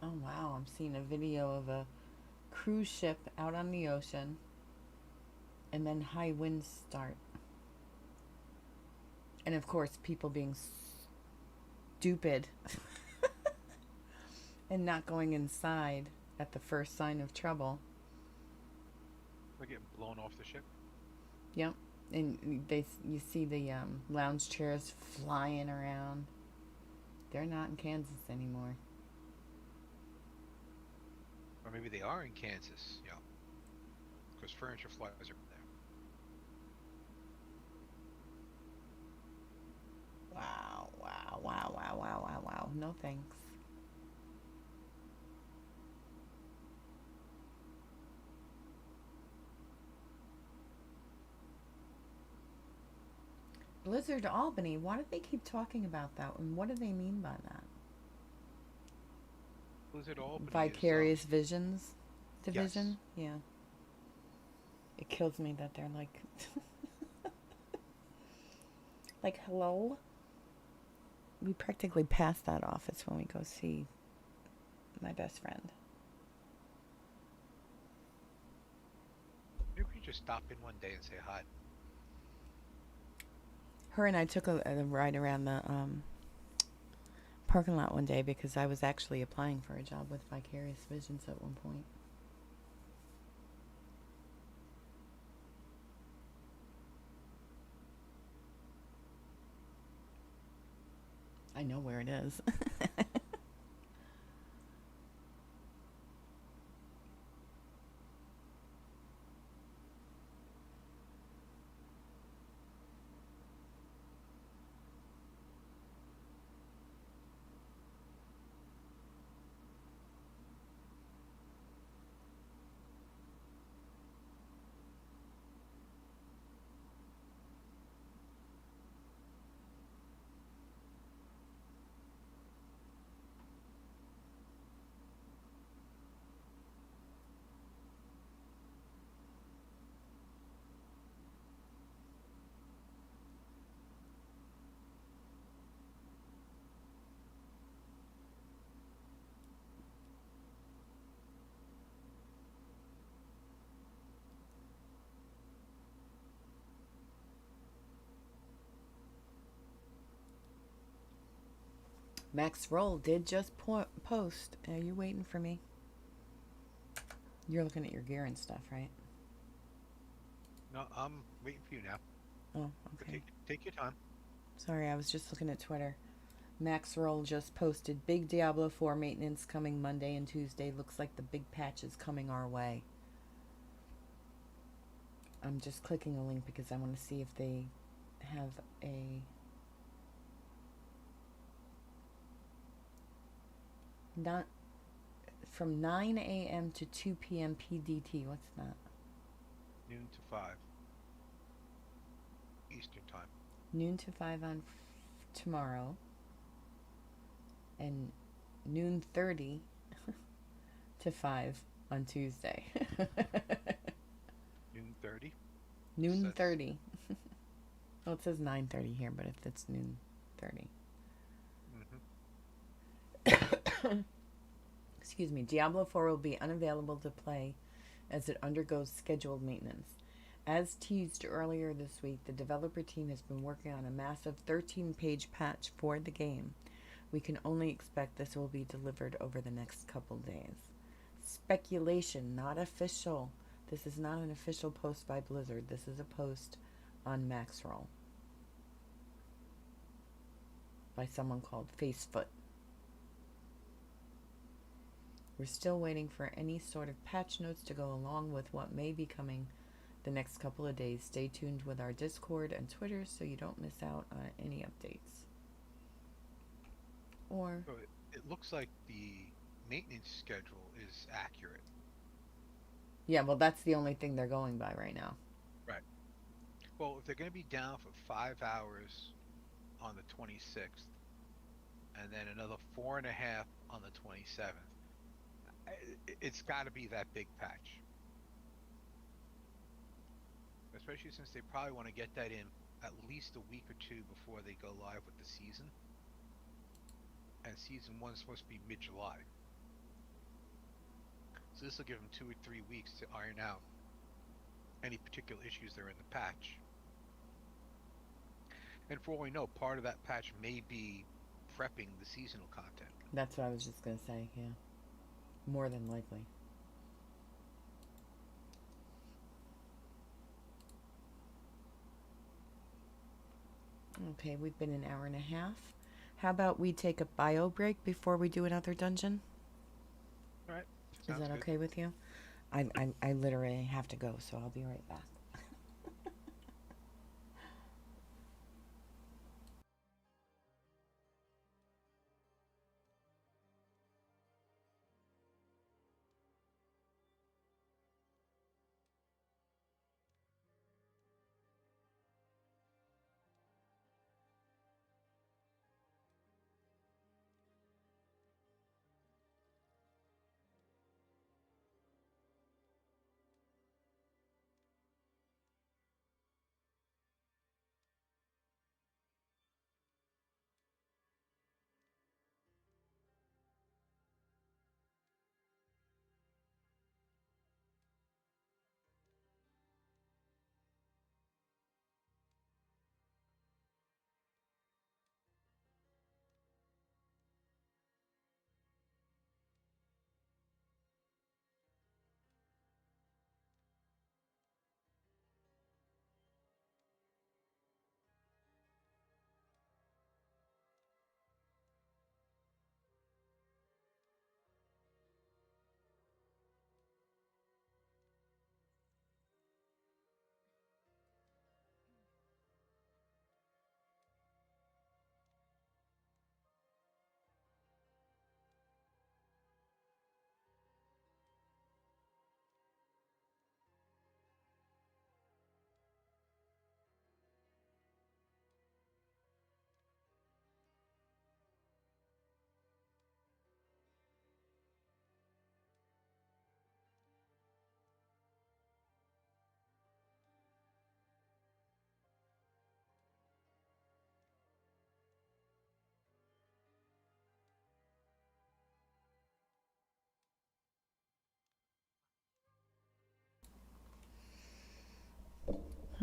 Oh wow, I'm seeing a video of a cruise ship out on the ocean and then high winds start. And of course, people being stupid and not going inside at the first sign of trouble. They're getting blown off the ship. Yep. And you see the lounge chairs flying around. They're not in Kansas anymore. Or maybe they are in Kansas, because furniture flies around there. Wow, wow, wow, wow, wow, wow, wow. No thanks. Blizzard Albany, why do they keep talking about that? And what do they mean by that? Blizzard Albany is Vicarious Visions yes. division? Yeah. It kills me that they're like, hello? We practically pass that office when we go see my best friend. Maybe we just stop in one day and say hi. Her and I took a ride around the parking lot one day because I was actually applying for a job with Vicarious Visions at one point. I know where it is. Max Roll did just post. Are you waiting for me? You're looking at your gear and stuff, right? No, I'm waiting for you now. Oh, But okay. take your time. Sorry, I was just looking at Twitter. Max Roll just posted big Diablo 4 maintenance coming Monday and Tuesday. Looks like the big patch is coming our way. I'm just clicking a link because I want to see if they have a not from 9 a.m. to 2 p.m. PDT. What's that? Noon to 5 Eastern time. Noon to 5 on tomorrow and noon 30 to 5 on Tuesday. Noon 30. Noon That's 30. Well, it says 9:30 here, but if it's noon 30. hmm Excuse me. Diablo 4 will be unavailable to play as it undergoes scheduled maintenance. As teased earlier this week, the developer team has been working on a massive 13-page patch for the game. We can only expect this will be delivered over the next couple days. Speculation, not official. This is not an official post by Blizzard. This is a post on Maxroll by someone called Facefoot. We're still waiting for any sort of patch notes to go along with what may be coming the next couple of days. Stay tuned with our Discord and Twitter so you don't miss out on any updates. Or, So it looks like the maintenance schedule is accurate. yeah, well, that's the only thing they're going by right now. Right. Well, if they're going to be down for 5 hours on the 26th, and then another 4.5 on the 27th, it's got to be that big patch. Especially since they probably want to get that in at least a week or two before they go live with the season. And season one's supposed to be mid-July. So this will give them 2 or 3 weeks to iron out any particular issues that are in the patch. And for all we know, part of that patch may be prepping the seasonal content. That's what I was just going to say, yeah. More than likely. Okay, we've been an hour and a half. How about we take a bio break before we do another dungeon? All right, Is sounds that good. okay with you? I literally have to go, so I'll be right back.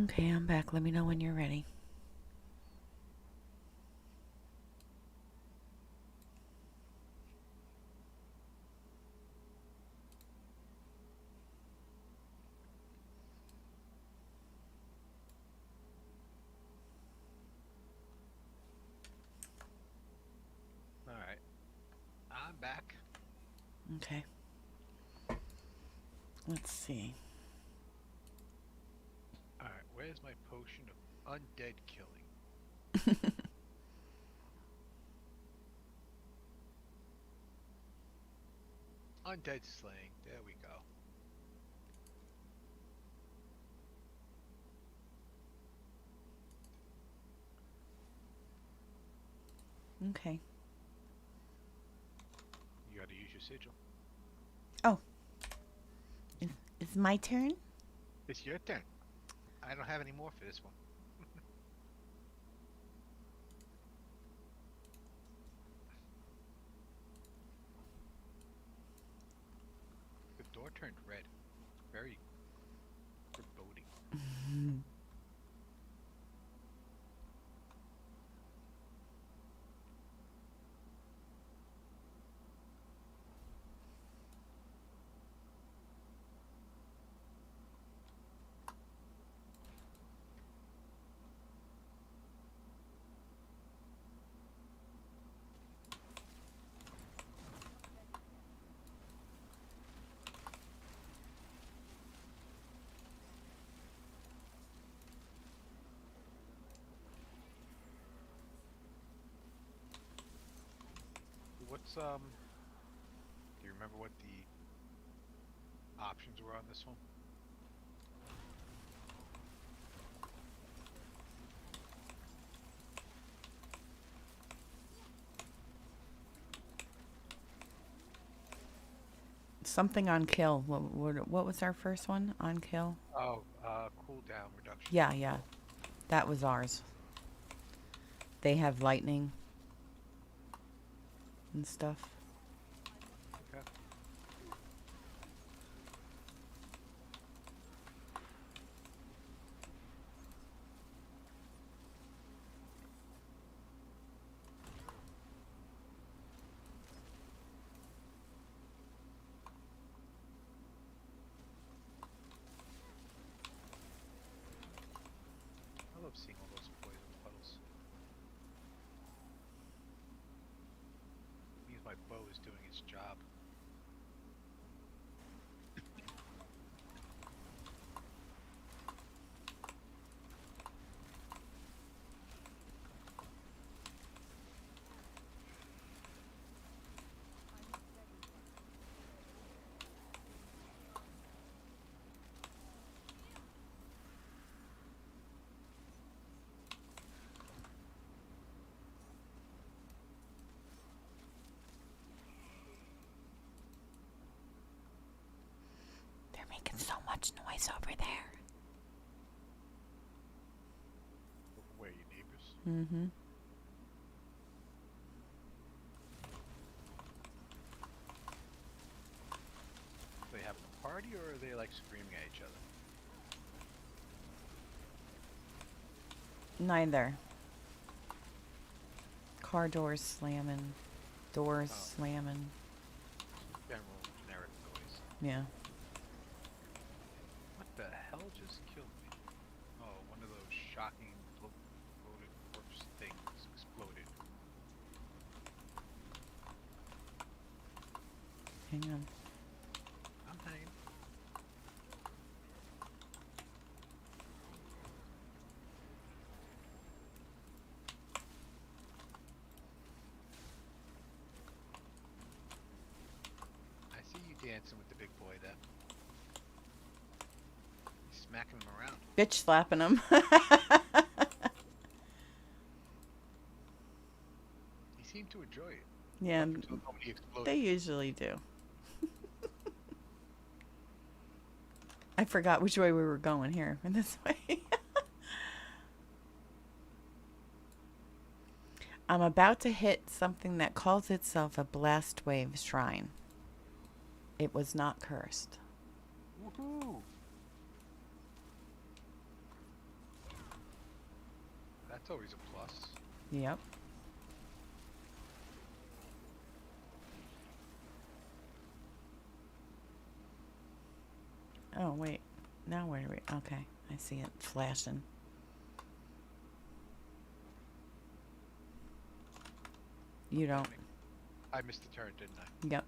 Okay, I'm back. Let me know when you're ready. All right, I'm back. Okay, let's see. All right, where's my potion of undead killing? Undead slaying. There we go. Okay. You got to use your sigil. Oh, is, it's my turn? It's your turn. I don't have any more for this one. The door turned red. Very foreboding. What's Do you remember what the options were on this one? Something on kill. What was our first one? On kill? Oh, cooldown reduction. Yeah, yeah. That was ours. They have lightning and stuff. Okay. I love seeing all those poison puddles. this job. They're making so much noise over there. Where are your neighbors? Mm-hmm. Are they having a party or are they like screaming at each other? Neither. Car doors slamming. Doors Oh, slamming. general generic noise. Yeah. What the hell just killed me? Oh, one of those shocking floated corpse things exploded. Hang on. I'm hanging. I see you dancing with the big boy there. He's smacking him around. Bitch slapping them. He seemed to enjoy it. Yeah, Up until nobody they exploded. usually do. I forgot which way we were going here. This way. I'm about to hit something that calls itself a blast wave shrine. It was not cursed. Woohoo! That's always a plus. Yep. Oh, wait. Now where do we... Okay. I see it flashing. You don't. I missed the turn, didn't I? Yep.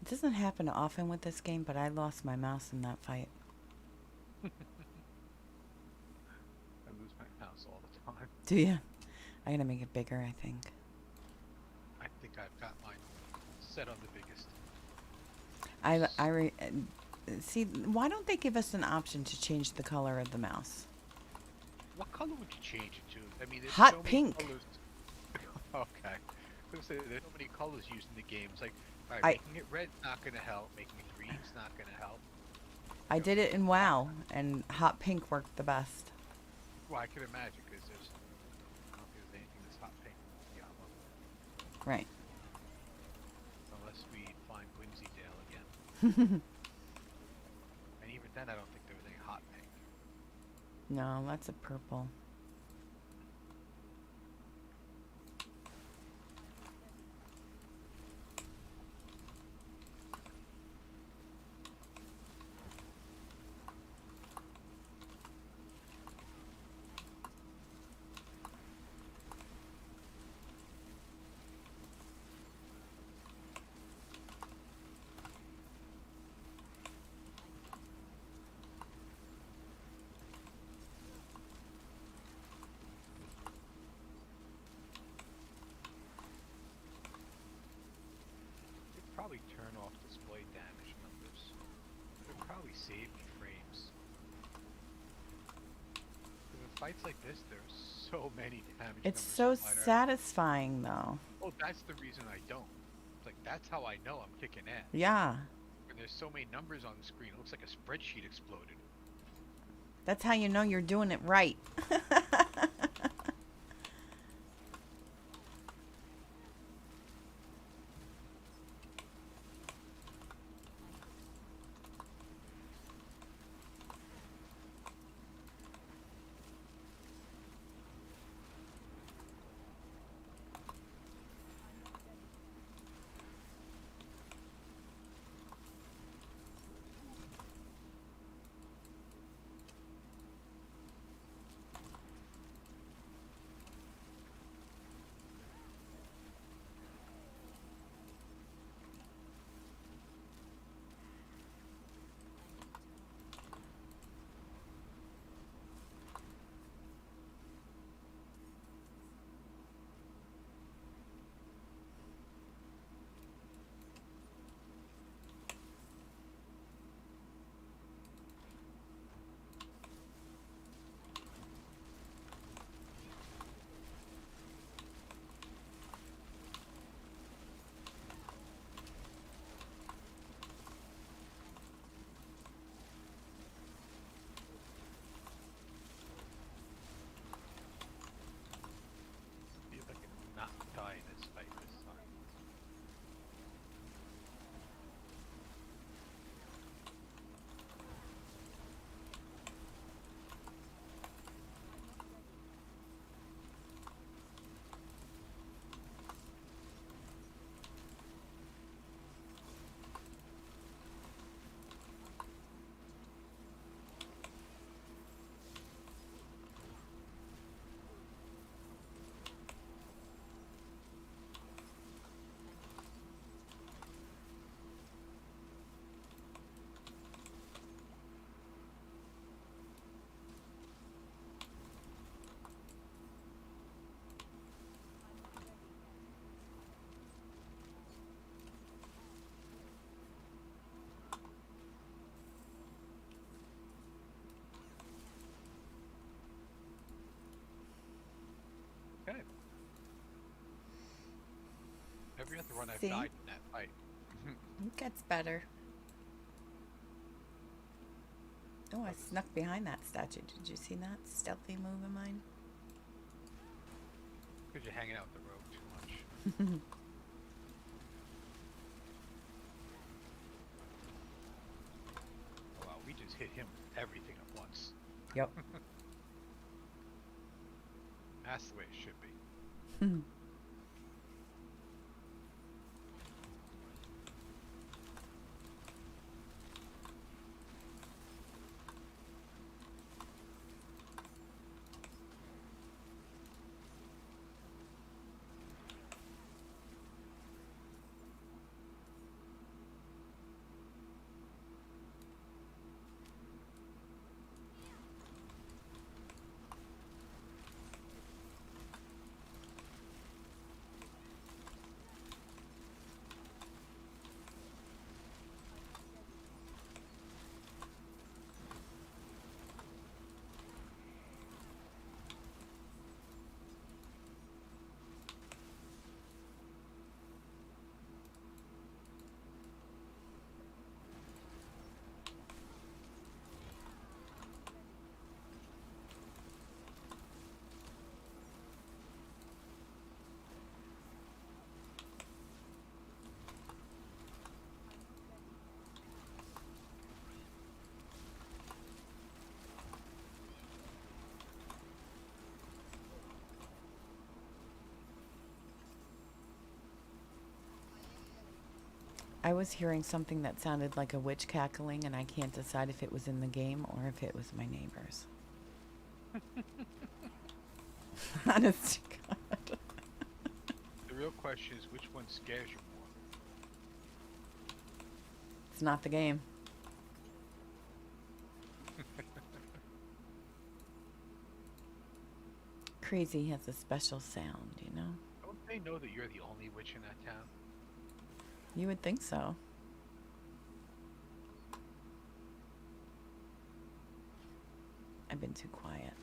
It doesn't happen often with this game, but I lost my mouse in that fight. I lose my mouse all the time. Do you? I gotta make it bigger, I think. I think I've got mine set on the biggest. See, why don't they give us an option to change the color of the mouse? What color would you change it to? I mean, there's Hot so many pink. colors. Okay. I was gonna say, there's so many colors used in the game. It's like, alright, I making it red's not gonna help. Making it green's not gonna help. I You know, did it in WoW, and hot pink worked the best. well, I can imagine because I don't think there's anything that's hot pink in Diablo. Right. Unless we find Whimsydale again. And even then, I don't think there was any hot pink. No, that's a purple. fights like this, there's so many damage It's numbers so flying around. satisfying, though. Oh, that's the reason I don't. It's like that's how I know I'm kicking ass. Yeah, When there's so many numbers on the screen, it looks like a spreadsheet exploded. that's how you know you're doing it right. See if I can not die in this fight this time. Okay. Every other run I've See? died in that fight. It gets better. Oh, I Oh, this snuck behind that statue. Did you see that stealthy move of mine? because you're hanging out with the rogue too much. Oh wow, we just hit him with everything at once. Yep. That's the way it should be. I was hearing something that sounded like a witch cackling, and I can't decide if it was in the game or if it was my neighbors. Honest to God. The real question is which one scares you more? It's not the game. Crazy has a special sound, you know? Don't they know that you're the only witch in that town? You would think so. I've been too quiet.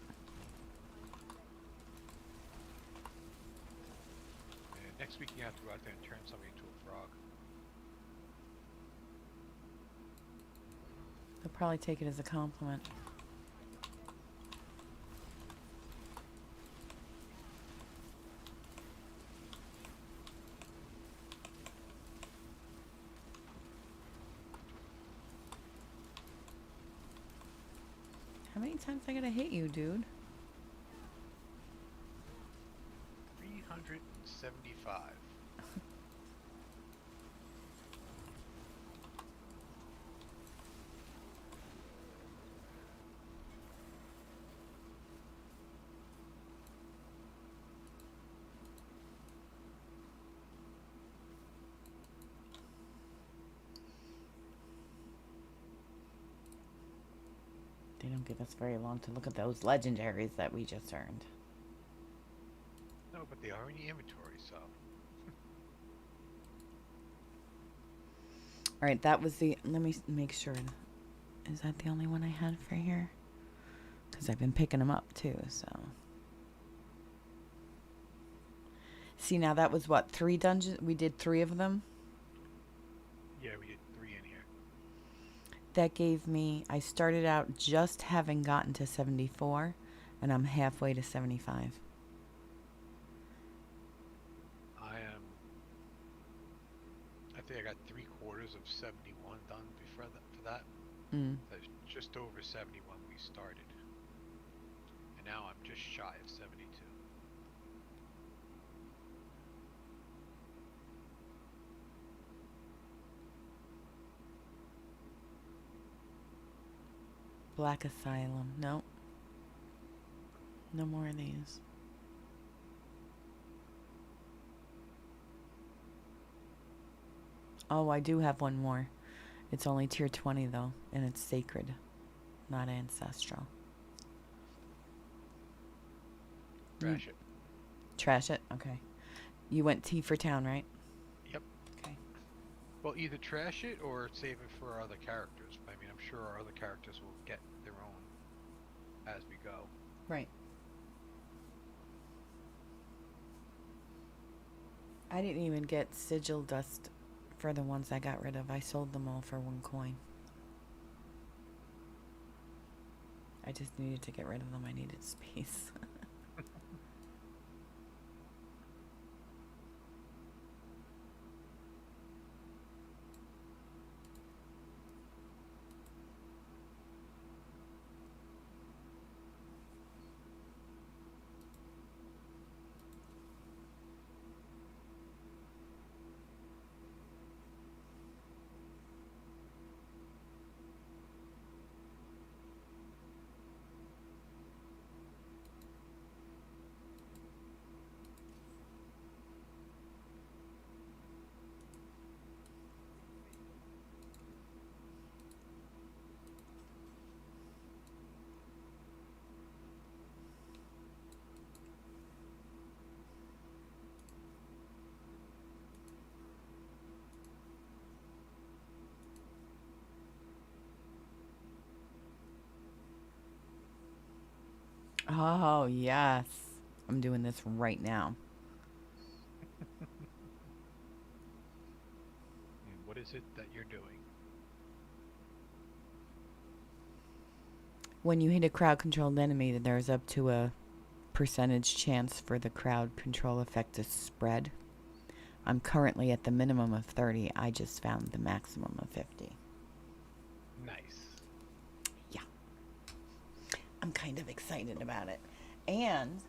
Next week you have to go out there and turn somebody into a frog. They'll probably take it as a compliment. How many times I gotta hit you, dude? 375. They don't give us very long to look at those legendaries that we just earned. No, but they are in the inventory, so. All right, that was the. Let me make sure. Is that the only one I had for here? Because I've been picking them up too, so. See, now that was what, 3 dungeons? We did 3 of them? Yeah, we did 3 in here. That gave me. I started out just having gotten to 74, and I'm halfway to 75. I think I got 3/4 of 71 done before that. For that, Mm. that's just over 70 when we started, and now I'm just shy of 72. Black Asylum. No. No more of these. Oh, I do have one more. It's only tier 20 though, and it's sacred, not ancestral. You Trash it. trash it? Okay. You went T for town, right? Yep. Okay. Well, either trash it or save it for our other characters. I mean, I'm sure our other characters will get their own as we go. Right. I didn't even get sigil dust for the ones I got rid of. I sold them all for 1 coin. I just needed to get rid of them. I needed space. Oh, yes. I'm doing this right now. And what is it that you're doing? When you hit a crowd controlled enemy, there's up to a percentage chance for the crowd control effect to spread. I'm currently at the minimum of 30. I just found the maximum of 50. Nice. Yeah. I'm kind of excited about it. And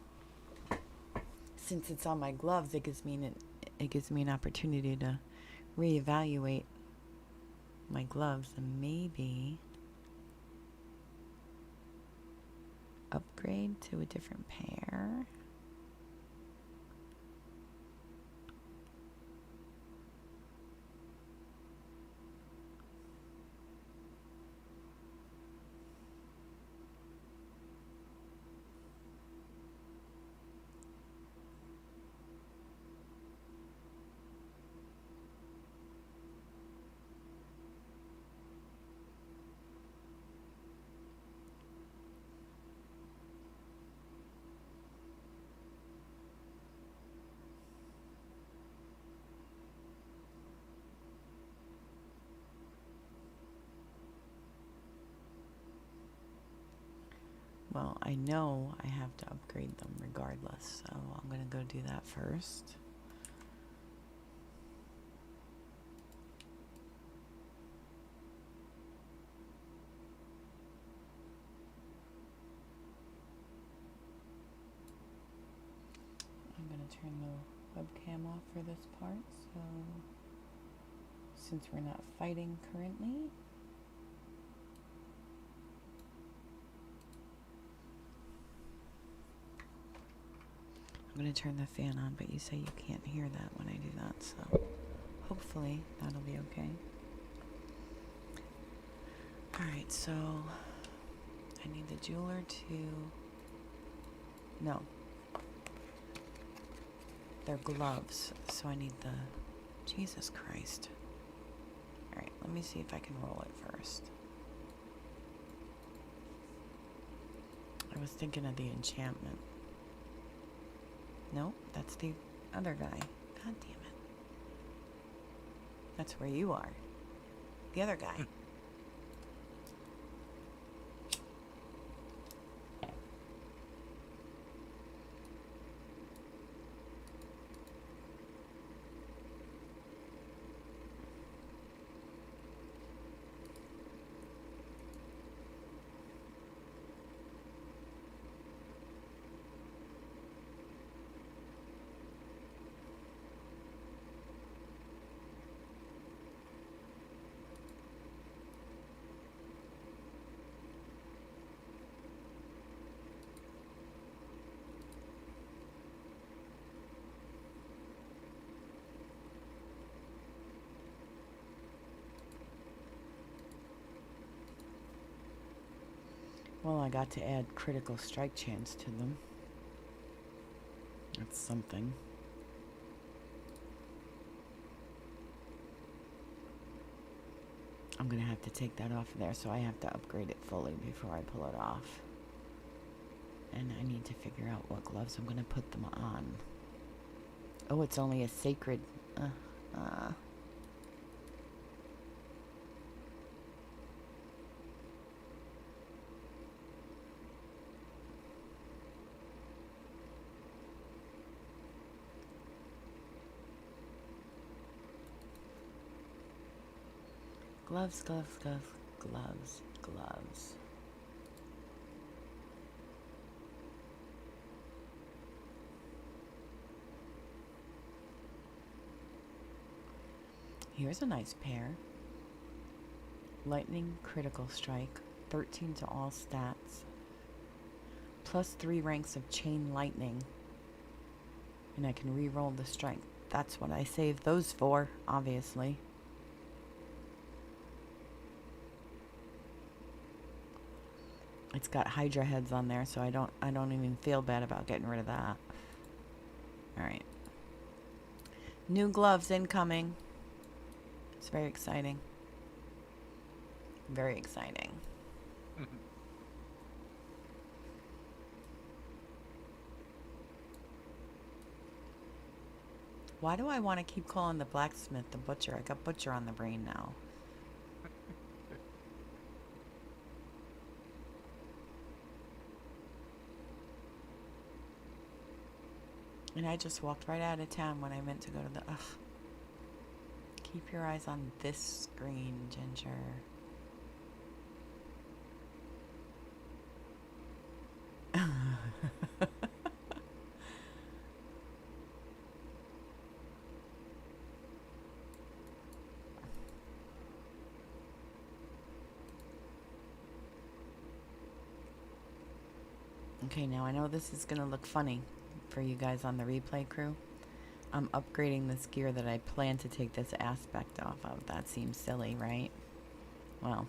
since it's on my gloves, it gives me an opportunity to reevaluate my gloves and maybe upgrade to a different pair. Well, I know I have to upgrade them regardless, so I'm going to go do that first. I'm going to turn the webcam off for this part, so since we're not fighting currently. I'm going to turn the fan on, but you say you can't hear that when I do that, so hopefully that'll be okay. Alright, so I need the jeweler to... No. They're gloves, so I need the... Jesus Christ. Alright, let me see if I can roll it first. I was thinking of the enchantment. No, that's the other guy. God damn it. That's where you are. The other guy. Well, I got to add critical strike chance to them. That's something. I'm gonna have to take that off of there, so I have to upgrade it fully before I pull it off. And I need to figure out what gloves I'm gonna put them on. Oh, it's only a sacred... Gloves, gloves, gloves, gloves, gloves. Here's a nice pair. Lightning critical strike, 13 to all stats, plus 3 ranks of chain lightning. And I can re-roll the strike. That's what I saved those for, obviously. It's got Hydra heads on there, so I don't even feel bad about getting rid of that. Alright. New gloves incoming. It's very exciting. Very exciting. Why do I want to keep calling the blacksmith the butcher? I got butcher on the brain now. And I just walked right out of town when I meant to go to the... Ugh. Keep your eyes on this screen, Ginger. Okay, now I know this is going to look funny for you guys on the replay crew. I'm upgrading this gear that I plan to take this aspect off of. That seems silly, right? Well,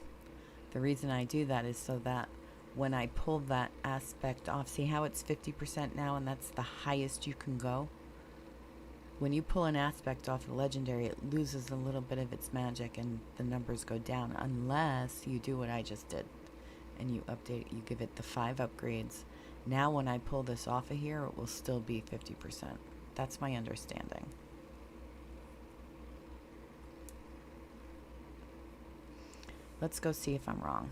the reason I do that is so that when I pull that aspect off, see how it's 50% now and that's the highest you can go? When you pull an aspect off the legendary, it loses a little bit of its magic and the numbers go down unless you do what I just did. And you update, you give it the 5 upgrades. Now when I pull this off of here, it will still be 50%. That's my understanding. Let's go see if I'm wrong.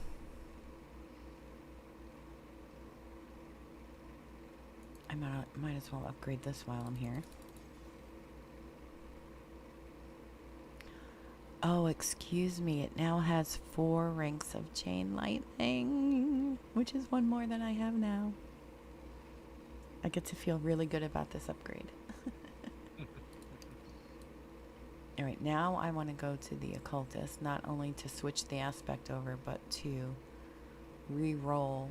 I might as well upgrade this while I'm here. Oh, excuse me. It now has 4 ranks of chain lightning, which is 1 more than I have now. I get to feel really good about this upgrade. All right, now I want to go to the occultist, not only to switch the aspect over, but to re-roll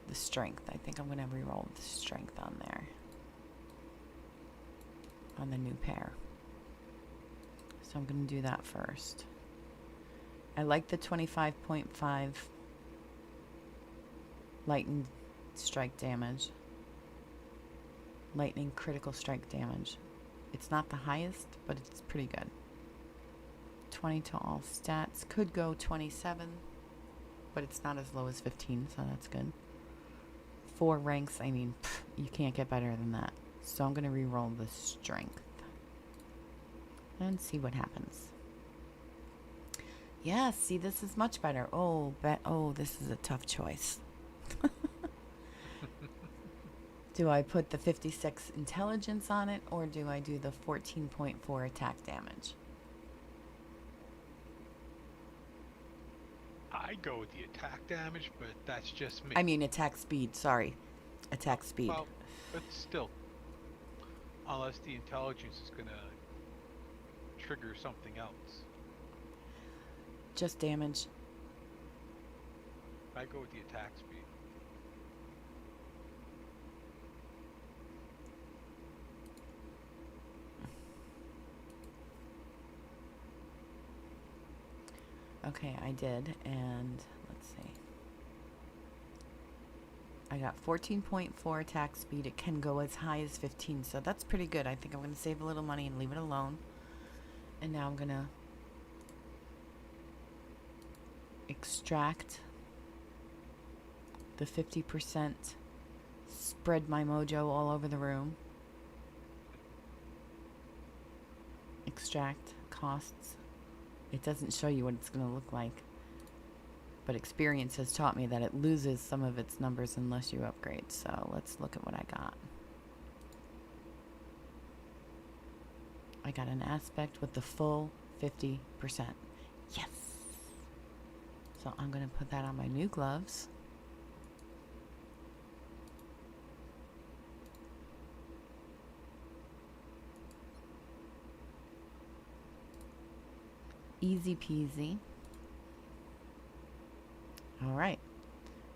the strength. I think I'm going to re-roll the strength on there, on the new pair. So I'm going to do that first. I like the 25.5 lightning strike damage. Lightning critical strike damage. It's not the highest, but it's pretty good. 20 to all stats. Could go 27, but it's not as low as 15, so that's good. 4 ranks, I mean, you can't get better than that. So I'm going to re-roll the strength and see what happens. Yeah, see, this is much better. Oh, this is a tough choice. Do I put the 56 intelligence on it, or do I do the 14.4 attack damage? I go with the attack damage, but that's just me. I mean, attack speed, sorry. Attack speed. Well, but still, unless the intelligence is gonna trigger something else. Just damage. I go with the attack speed. Okay, I did, and let's see. I got 14.4 attack speed. It can go as high as 15, so that's pretty good. I think I'm going to save a little money and leave it alone. And now I'm going to extract the 50%, spread my mojo all over the room. Extract costs. It doesn't show you what it's going to look like, but experience has taught me that it loses some of its numbers unless you upgrade. So let's look at what I got. I got an aspect with the full 50%. Yes! So I'm going to put that on my new gloves. Easy peasy. All right.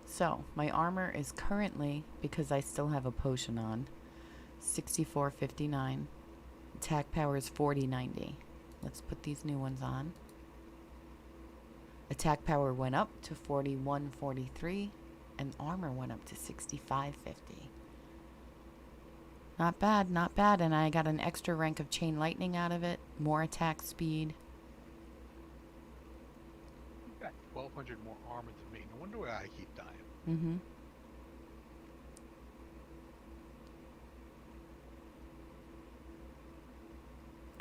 So my armor is currently, because I still have a potion on, 64.59. Attack power is 40.90. Let's put these new ones on. Attack power went up to 41.43, and armor went up to 65.50. Not bad, not bad. And I got an extra rank of chain lightning out of it. More attack speed. 1,200 more armor than me. No wonder why I keep dying. Mm-hmm.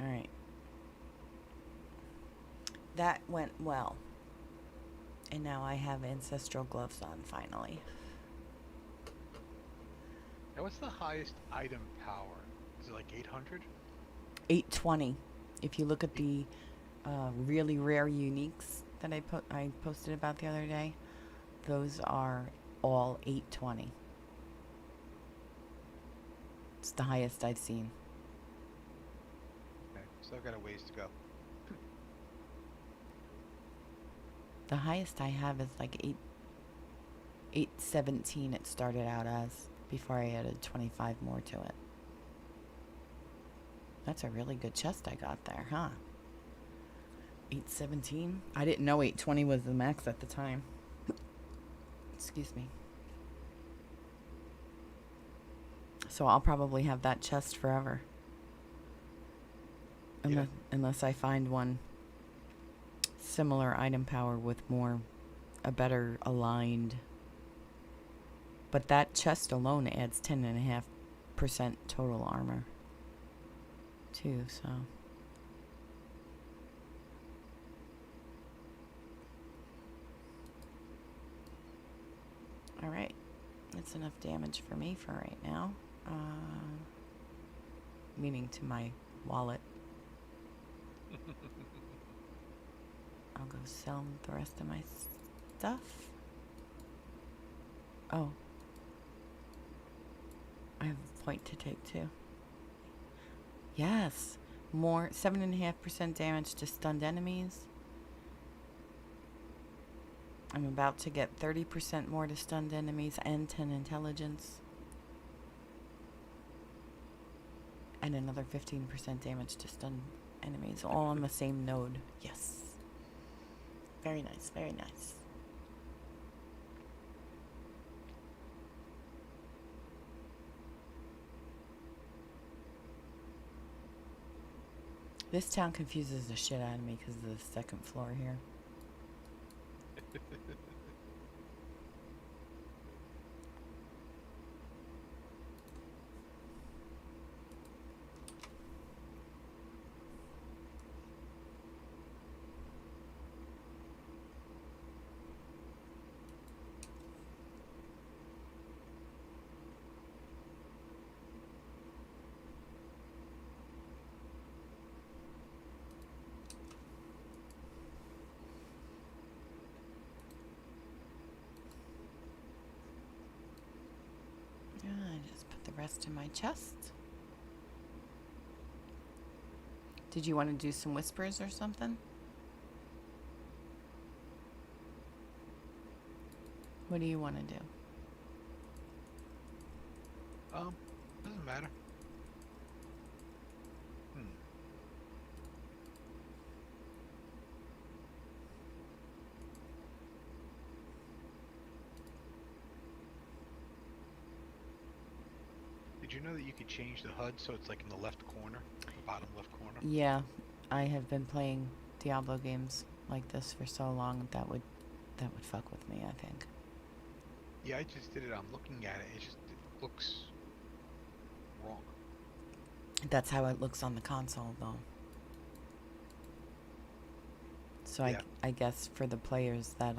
All right. That went well. And now I have ancestral gloves on, finally. Now, what's the highest item power? Is it like 800? 820. If you look at the really rare uniques that I posted about the other day, those are all 820. It's the highest I've seen. Okay, so I've got a ways to go. The highest I have is like 817 it started out as, before I added 25 more to it. That's a really good chest I got there, huh? 817? I didn't know 820 was the max at the time. Excuse me. So I'll probably have that chest forever. Unless I find one similar item power with a better aligned. But that chest alone adds 10.5% total armor too, so. All right, It's enough damage for me for right now. Meaning to my wallet. I'll go sell the rest of my stuff. Oh. I have a point to take too. Yes. More 7.5% damage to stunned enemies. I'm about to get 30% more to stunned enemies and 10 intelligence. And another 15% damage to stunned enemies, all on the same node. Yes. Very nice, very nice. This town confuses the shit out of me because of the second floor here. I just put the rest in my chest. Did you want to do some whispers or something? What do you want to do? Doesn't matter. Did you know that you could change the HUD so it's like in the left corner, the bottom left corner? Yeah, I have been playing Diablo games like this for so long that would fuck with me, I think. Yeah, I just did it. I'm looking at it. It looks wrong. That's how it looks on the console, though. So Yeah. I guess for the players that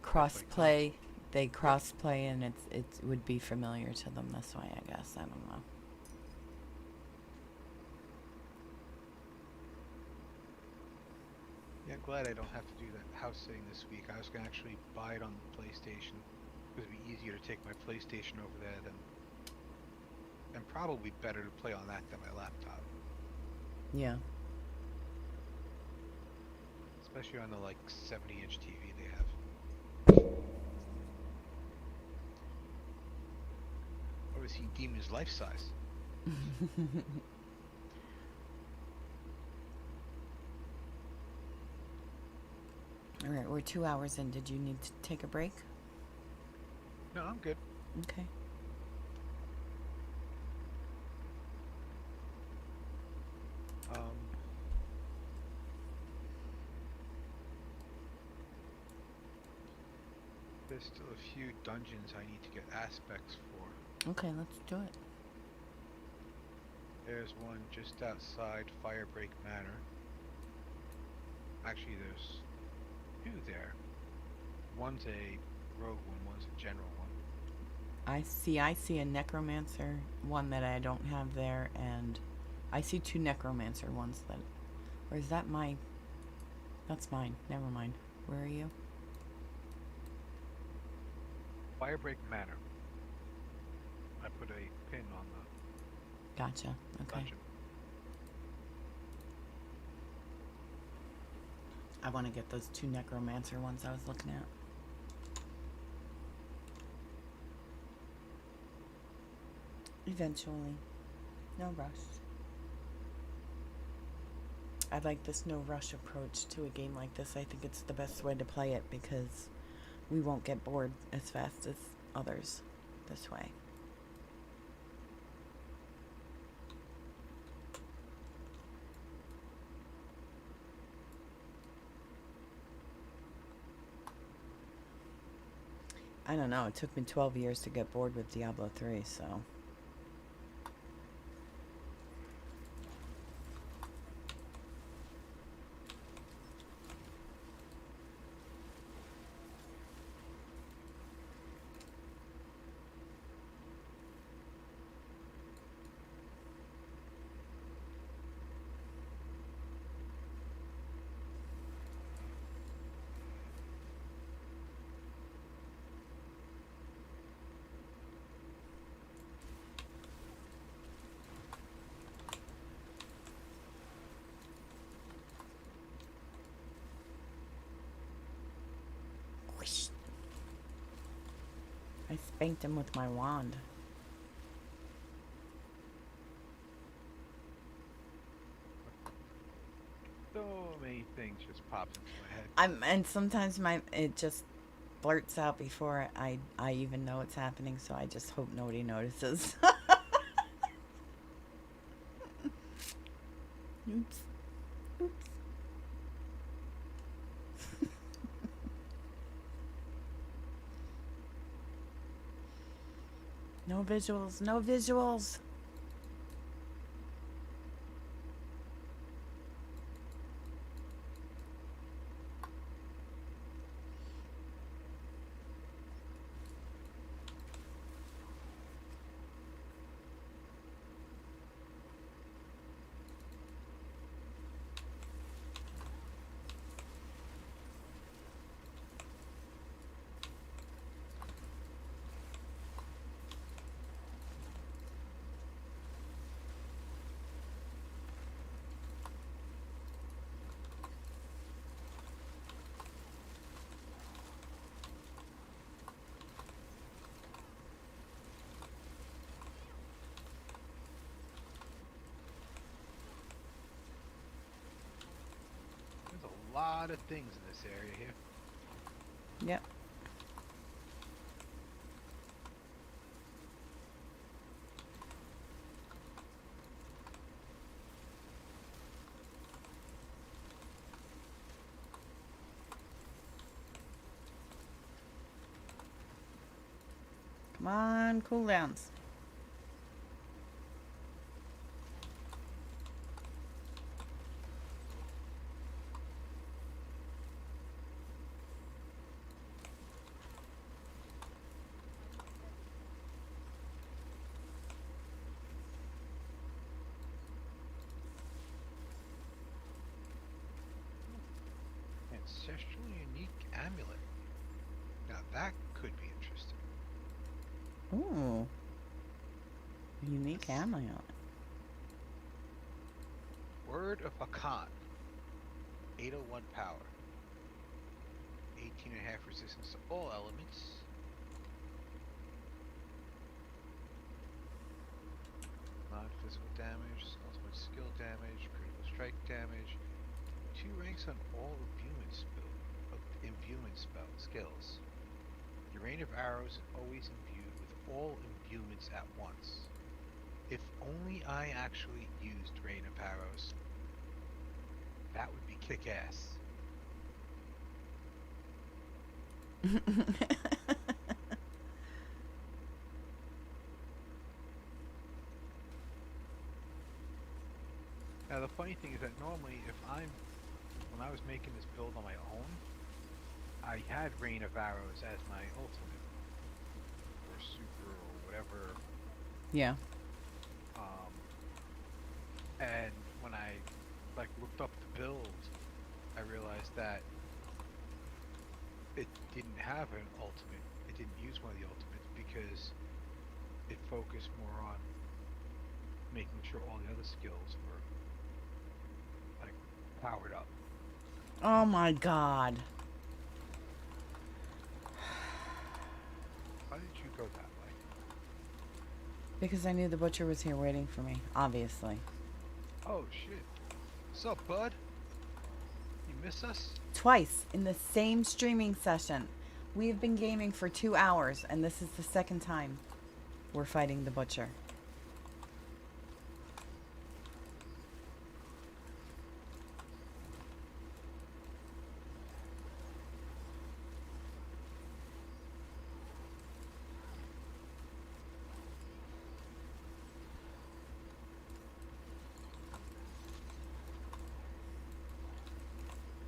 cross-play, they cross-play and it would be familiar to them this way, I guess. I don't know. Yeah, I'm glad I don't have to do that house sitting this week. I was going to actually buy it on the PlayStation. It would be easier to take my PlayStation over there than... And probably better to play on that than my laptop. Yeah. Especially on the, 70-inch TV they have. Or is he deemed as life-size? All right, we're 2 hours in. Did you need to take a break? No, I'm good. Okay. There's still a few dungeons I need to get aspects for. Okay, let's do it. There's one just outside Firebreak Manor. Actually, there's two there. One's a rogue one, one's a general one. I see a necromancer one that I don't have there, and I see two necromancer ones that... Or is that my... That's mine. Never mind. Where are you? Firebreak Manor. I put a pin on the Gotcha. Okay. dungeon. I want to get those two necromancer ones I was looking at. Eventually. No rush. I like this no rush approach to a game like this. I think it's the best way to play it because we won't get bored as fast as others this way. I don't know. It took me 12 years to get bored with Diablo 3, so... I spanked him with my wand. So many things just popped into my head. And sometimes it just blurts out before I even know it's happening, so I just hope nobody notices. Oops. Oops. No visuals. No visuals. There's a lot of things in this area here. Yep. Come on, cooldowns. Ancestral unique amulet. Now that could be interesting. Ooh, unique This amulet. Word of Hakan. 801 power. 18.5 resistance to all elements. Non-physical damage, ultimate skill damage, critical strike damage. 2 ranks on all imbuement skills. Your rain of arrows is always imbued with all imbuements at once. If only I actually used rain of arrows, that would be kick-ass. Now the funny thing is that normally when I was making this build on my own, I had Rain of Arrows as my ultimate, or super, or whatever. Yeah. Um, and when I looked up the build, I realized that it didn't have an ultimate. It didn't use one of the ultimates because it focused more on making sure all the other skills were powered up. Oh my god. Why did you go that way? Because I knew the butcher was here waiting for me, obviously. Oh shit. What's up, bud? You miss us? Twice in the same streaming session. We have been gaming for 2 hours, and this is the second time we're fighting the butcher.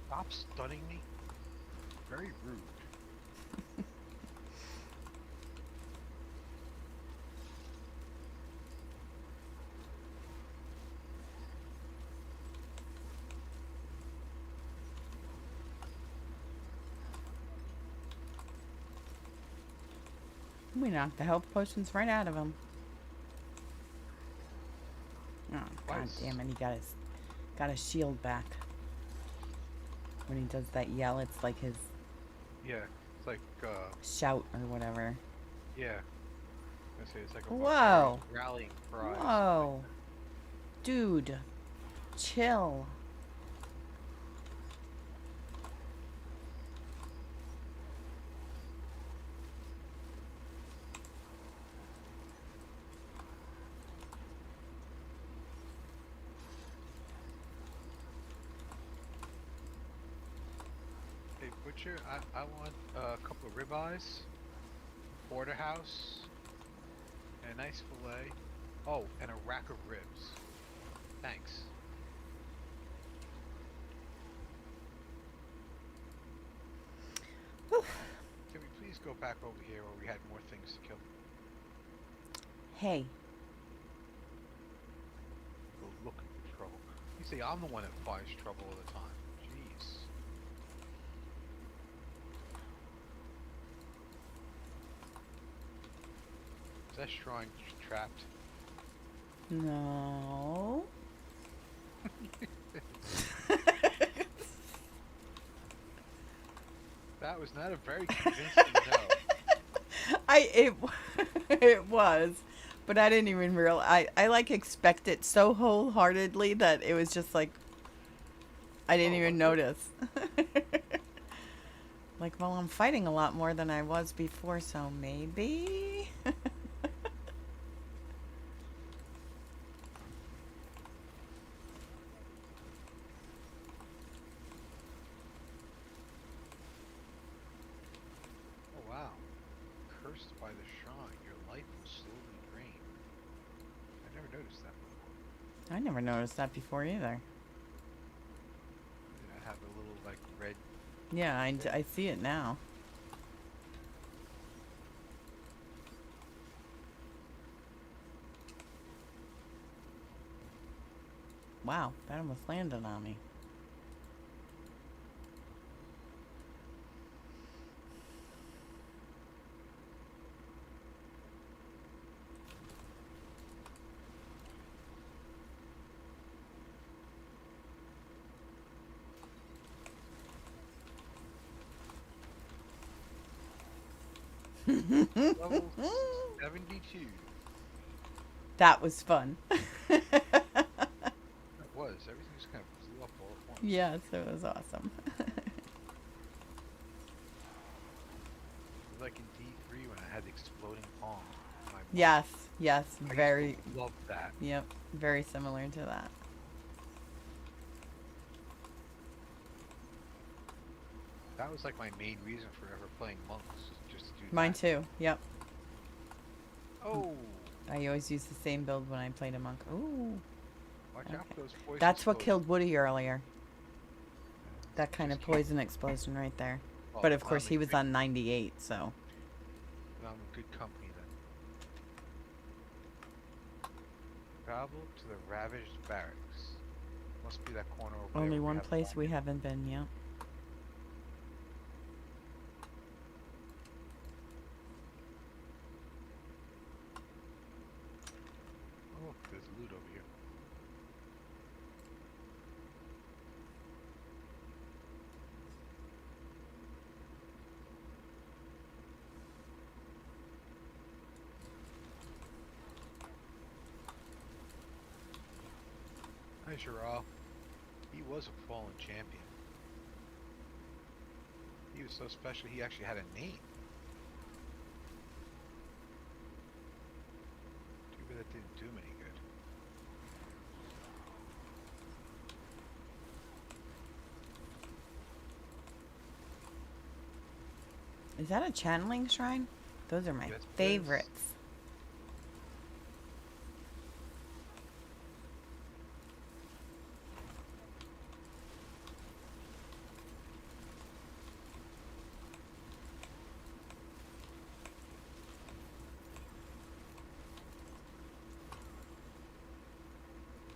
Stop stunning me. Very rude. We knocked the health potions right out of him. Oh, god Twice. damn it, he got his shield back. When he does that yell, it's like his Yeah, it's like shout or whatever. Yeah, I say it's like a barbarian Whoa. rallying cry or something like Whoa. Dude, chill. that. Hey, butcher, I want a couple of ribeyes, porterhouse, and a nice fillet. Oh, and a rack of ribs. Thanks. Can we please go back over here where we had more things to kill? Hey. Go looking for trouble. You say I'm the one that finds trouble all the time. Jeez. Is that shrine trapped? No. That was not a very convincing no. It it was, but I didn't even real I like expect it so wholeheartedly that it was just like I didn't Oh, even was it? notice. Like, well, I'm fighting a lot more than I was before, so maybe. Oh, wow. Cursed by the shrine, your life will slowly drain. I never noticed that before. I never noticed that before either. Did I have a little, like, red Yeah, thing? I see it now. Wow, that almost landed on me. Level 72. That was fun. That was. Everything just kind of blew up all at once. Yes, it was awesome. It was like in D3 when I had the exploding palm on my monk. Yes, yes, I used very, to love that. yep, very similar to that. That was like my main reason for ever playing monks, just to do Mine that. too, yep. Oh, I always use the same build when I played a monk. Ooh, watch out okay. for those poison That's what explosions. killed Woody earlier. That kind Just of keep. poison explosion right there. Oh, But of course, he was on 98, so. I'm in good company then. Travel to the ravaged barracks. Must be that corner over there Only where we one haven't place gone we yet. haven't been yet. Oh, look, there's loot over here. Hi, Shiral. He was a fallen champion. He was so special, he actually had a name. Too bad that didn't do him any good. Is that a channeling shrine? Those are my Yes, it is. favorites.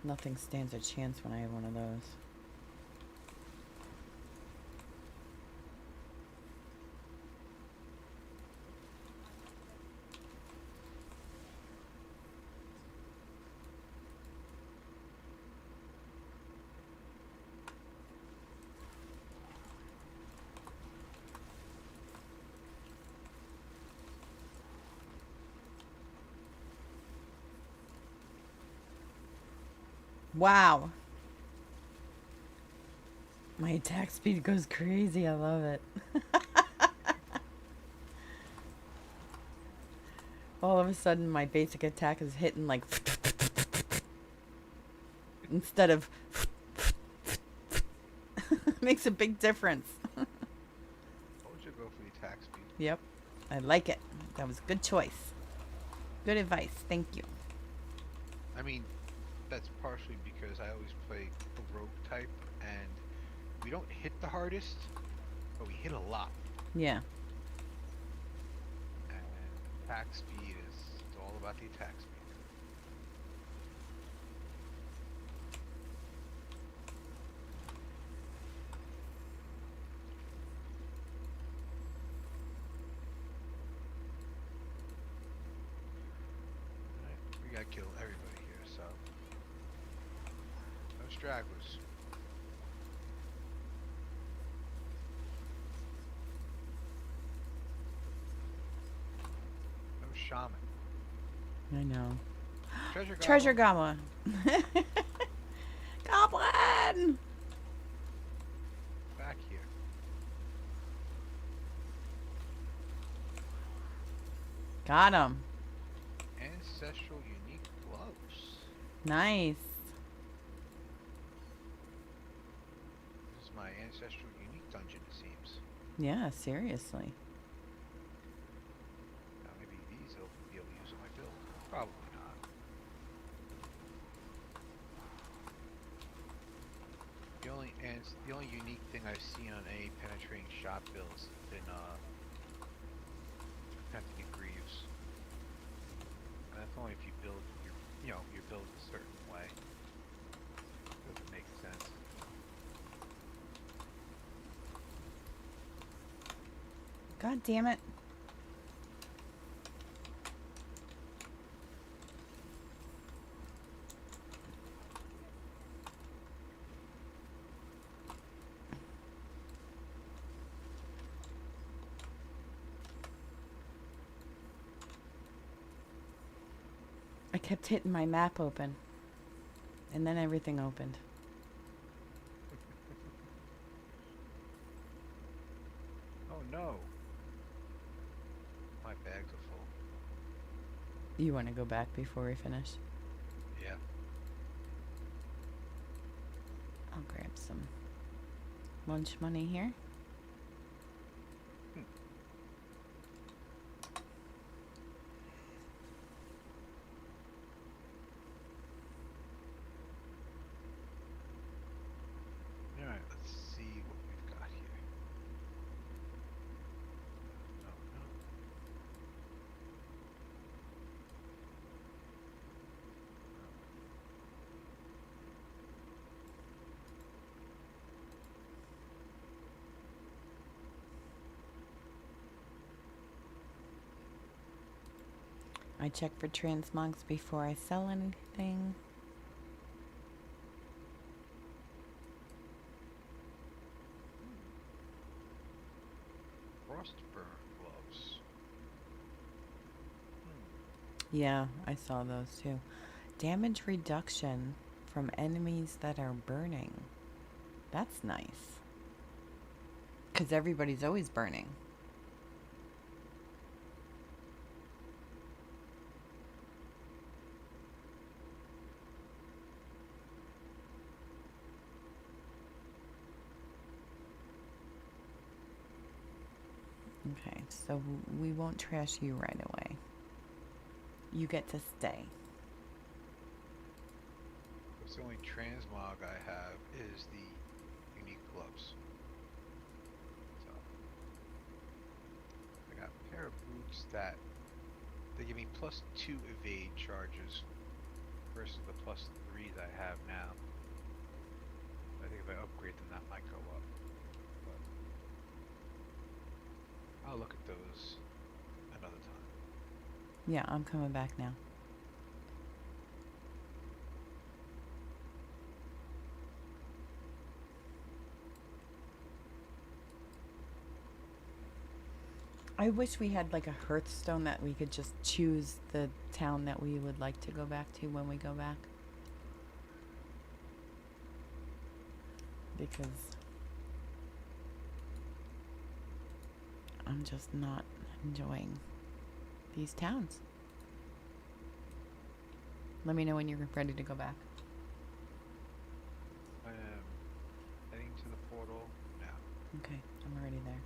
Nothing stands a chance when I have one of those. Wow. My attack speed goes crazy. I love it. All of a sudden, my basic attack is hitting like instead of makes a big difference. Told you to go for the attack speed. Yep. I like it. That was a good choice. Good advice. Thank you. I mean, that's partially because I always play a rogue type, and we don't hit the hardest, but we hit a lot. Yeah. And attack speed is it's all about the attack speed. Alright, we gotta kill everybody here, so no stragglers. No shaman. I know. Treasure Treasure goblin. goblin. Goblin. Back here. Got him. Ancestral unique gloves. Nice. This is my ancestral unique dungeon, it seems. Yeah, seriously. Now maybe these will be able to use in my build. Probably not. The only unique thing I've seen on any penetrating shot builds has been attempting at Greaves. And that's only if you build your build a certain way. Doesn't make sense. God damn it. I kept hitting my map open. And then everything opened. Oh no. My bags are full. You want to go back before we finish? Yeah. I'll grab some lunch money here. Hmm. Alright, let's see what we've got here. Oh no. I check for transmogs before I sell anything. Frostburn gloves. Yeah, I saw those too. Damage reduction from enemies that are burning. That's nice. Because everybody's always burning. Okay, so we won't trash you right away. You get to stay. That's the only transmog I have is the unique gloves. So I got a pair of boots that they give me +2 evade charges versus the +3 that I have now. I think if I upgrade them, that might go up. But I'll look at those another time. Yeah, I'm coming back now. I wish we had like a Hearthstone that we could just choose the town that we would like to go back to when we go back. because I'm just not enjoying these towns. Let me know when you're ready to go back. I am heading to the portal now. Okay, I'm already there.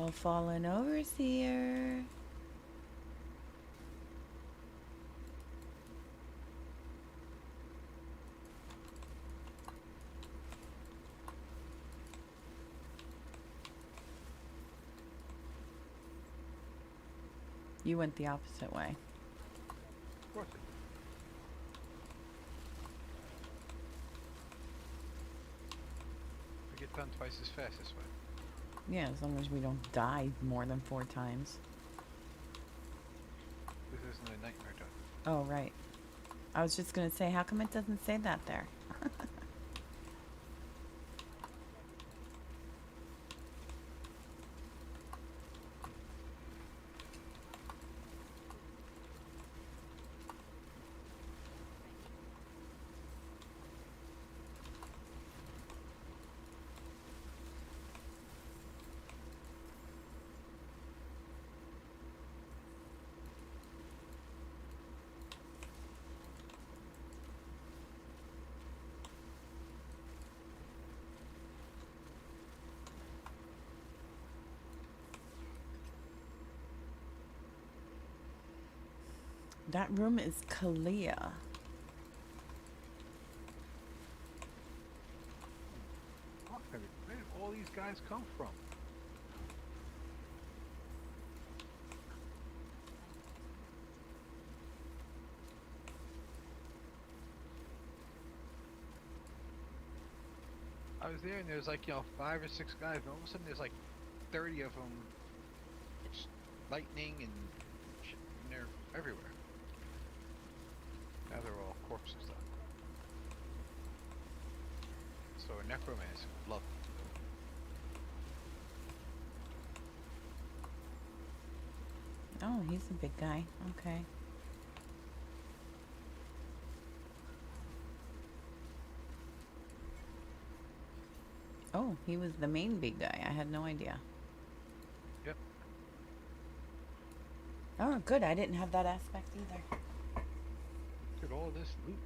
Oh, fallen overseer. You went the opposite way. Of course I did. I get done twice as fast this way. Yeah, as long as we don't die more than 4 times. This isn't a nightmare done. Oh, right. I was just gonna say, how come it doesn't say that there? That room is Kalia. Where did all these guys come from? I was there and there's like, 5 or 6 guys, and all of a sudden there's like 30 of them, just lightning and shit, and they're everywhere. Now they're all corpses though. So a necromancer would love Oh, he's a big guy. Okay. Oh, he was the main big guy. I had no idea. Yep. Oh, good. I didn't have that aspect either. Look at all this loot.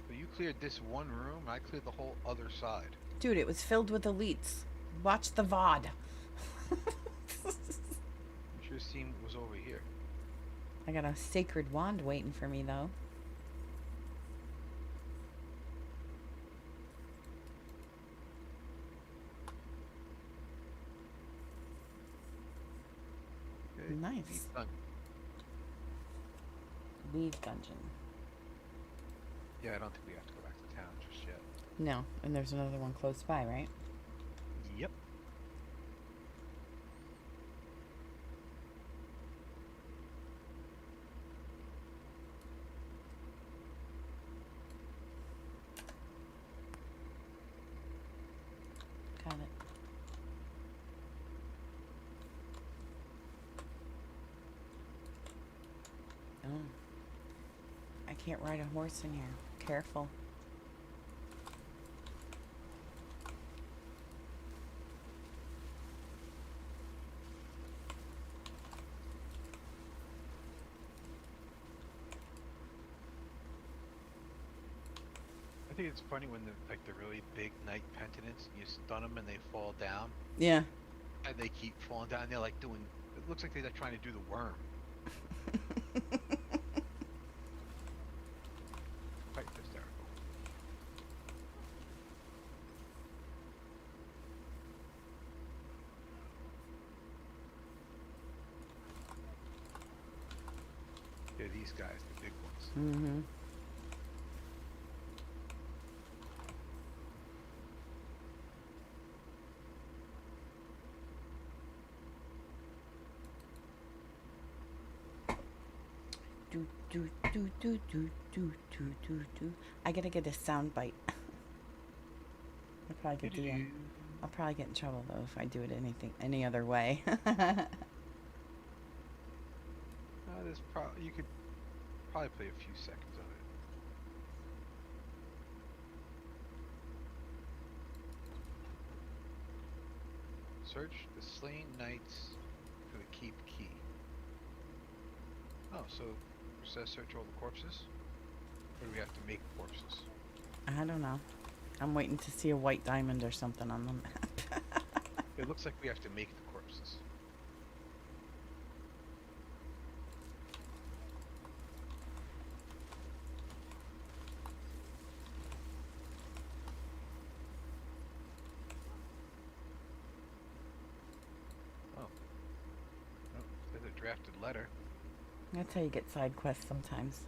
So you cleared this one room, I cleared the whole other side. Dude, it was filled with elites. Watch the VOD. You should have seen what was over here. I got a sacred wand waiting for me, though. Okay, Nice. deep done. Leave dungeon. Yeah, I don't think we have to go back to town just yet. No, and there's another one close by, right? Yep. Got it. Oh. I can't ride a horse in here. Careful. I think it's funny when the really big night penitents, you stun them and they fall down, Yeah. and they keep falling down. They're like doing. It looks like they're trying to do the worm. Quite hysterical. Yeah, these guys, the big ones. Mm-hmm. Do do do do do do do do do. I gotta get a sound bite. I'll probably get the Do-do-do. I'll probably get in trouble though if I do it any other way. There's probably you could probably play a few seconds of it. Search the slain knights for the keep key. Oh, so it says search all the corpses? Or do we have to make corpses? I don't know. I'm waiting to see a white diamond or something on the map. It looks like we have to make the corpses. Oh. Oh, there's a drafted letter. That's how you get side quests sometimes.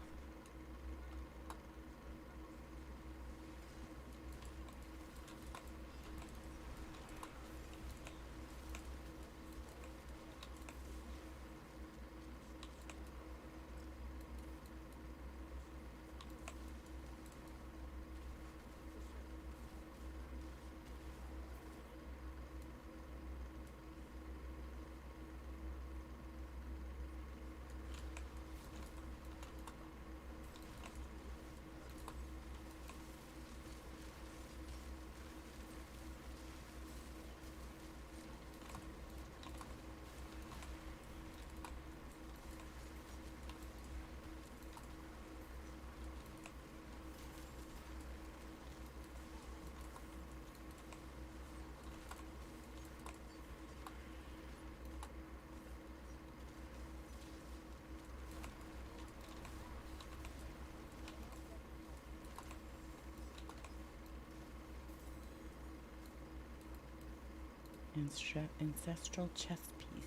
Ancestral chess piece.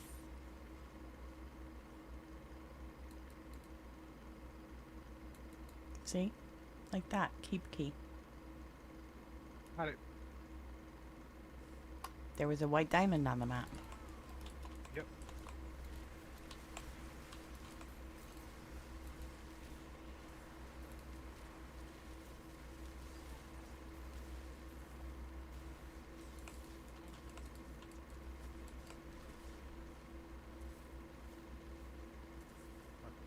See? Like that. Keep key. Got it. There was a white diamond on the map. Yep.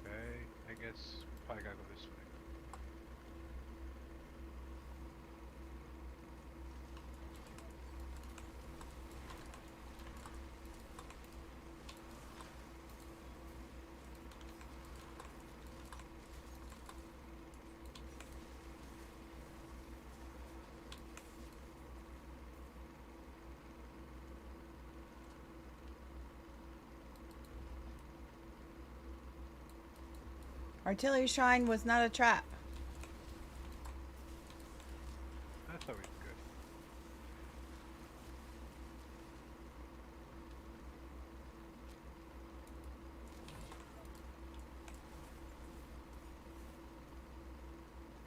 Okay, I guess probably gotta go this way. Artillery shrine was not a trap. That's always good.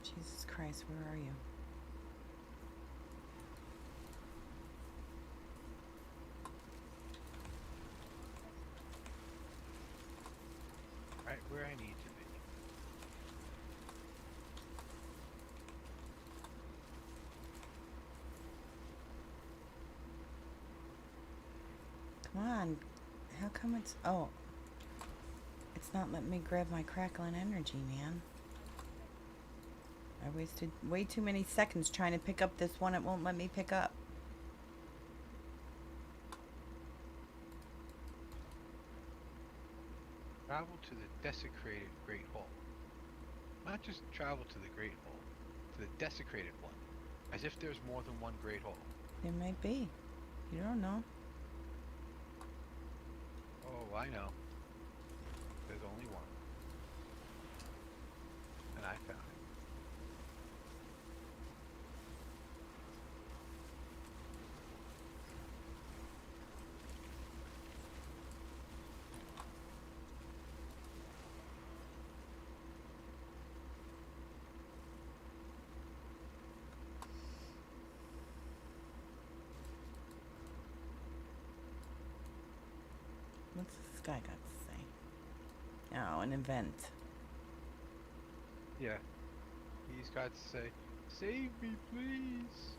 Jesus Christ, where are you? Right where I need to be. Come on. How come it's... Oh. It's not letting me grab my crackling energy, man. I wasted way too many seconds trying to pick up this one it won't let me pick up. Travel to the desecrated Great Hall. Not just travel to the Great Hall, to the desecrated one. As if there's more than one Great Hall. There might be. You don't know. Oh, I know. There's only one. And I found it. What's this guy got to say? Oh, an event. Yeah, he's got to say, "Save me, please."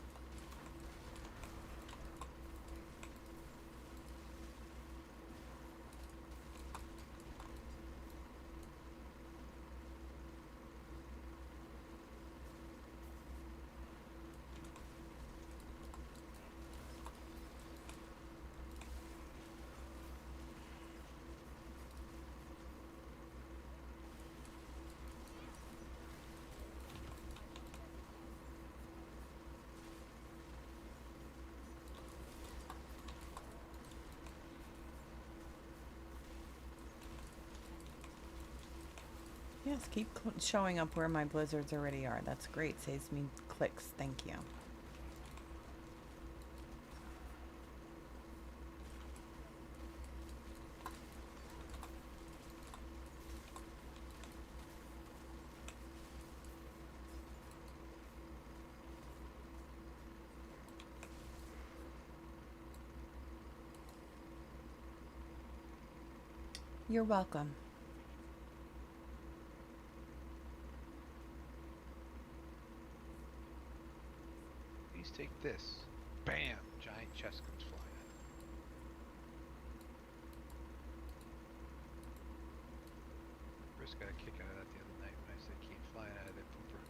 Yes, keep showing up where my blizzards already are. That's great. Saves me clicks. Thank you. You're welcome. Please take this. Bam! Giant chest comes flying out. Chris got a kick out of that the other night when I said came flying out of their pooper.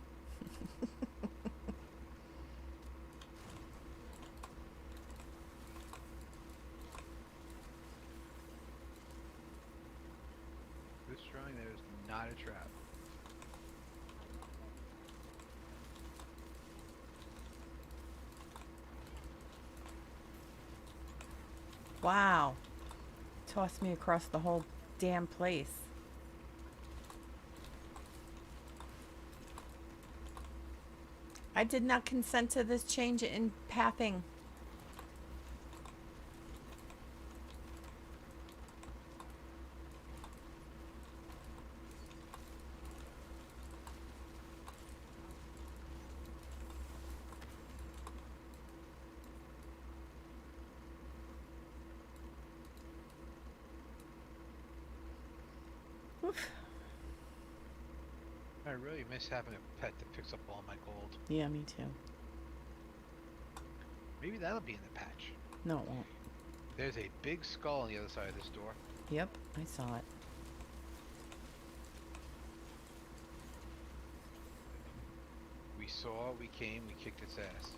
This drawing there is not a trap. Wow. Tossed me across the whole damn place. I did not consent to this change in pathing. Oof. I really miss having a pet that picks up all my gold. Yeah, me too. Maybe that'll be in the patch. No, it won't. There's a big skull on the other side of this door. Yep, I saw it. We saw, we came, we kicked its ass.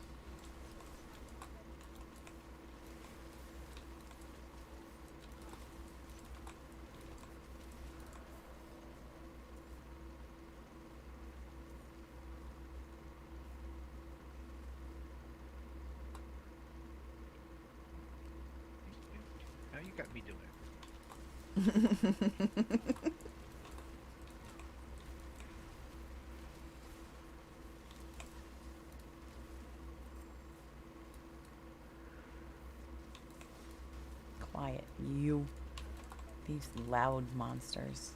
Now you got me doing it. Quiet, you. These loud monsters.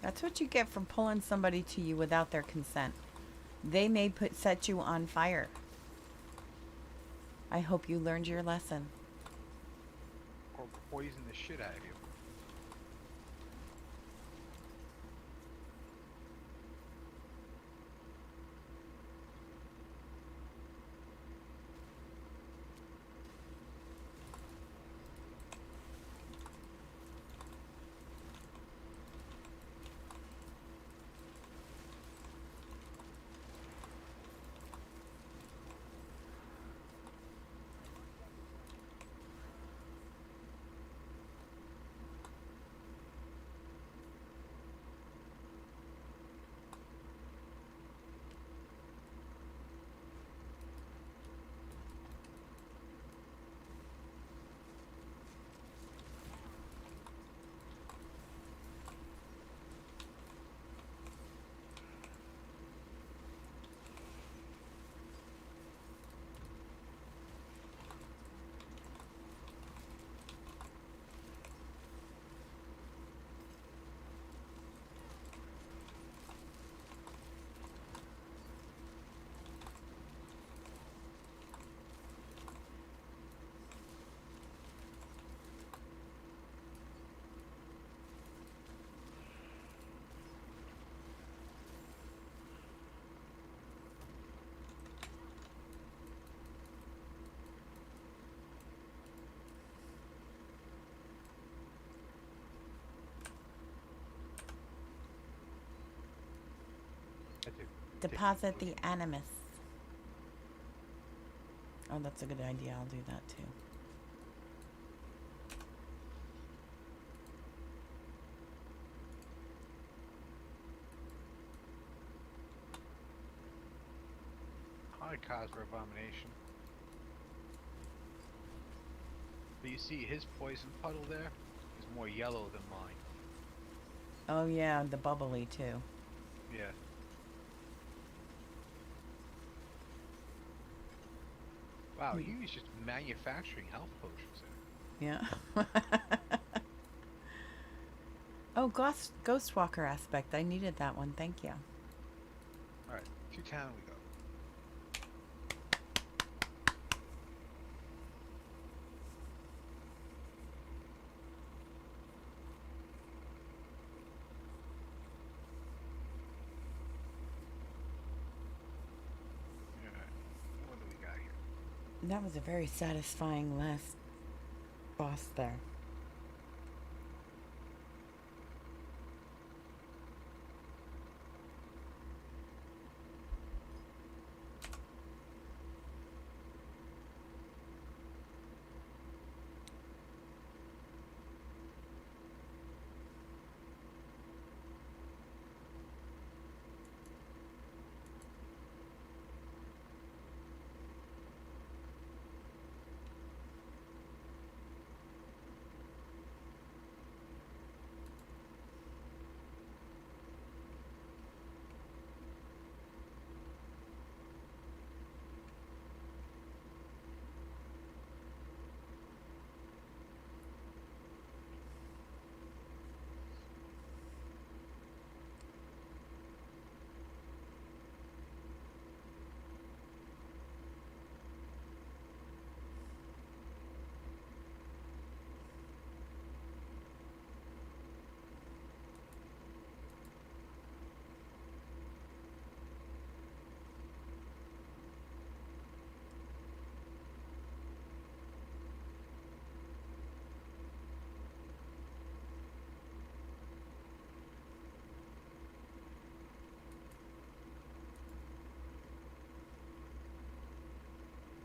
That's what you get for pulling somebody to you without their consent. They may set you on fire. I hope you learned your lesson. Or poison the shit out of you. Taking Deposit the potions. animus. Oh, that's a good idea. I'll do that too. Hi, Cosper Abomination. But you see, his poison puddle there is more yellow than mine. Oh yeah, the bubbly too. Yeah. Wow, Y- he was just manufacturing health potions there. Yeah. Oh, Ghostwalker aspect. I needed that one. Thank you. All right, to town we go. All right, what do we got here? That was a very satisfying last boss there.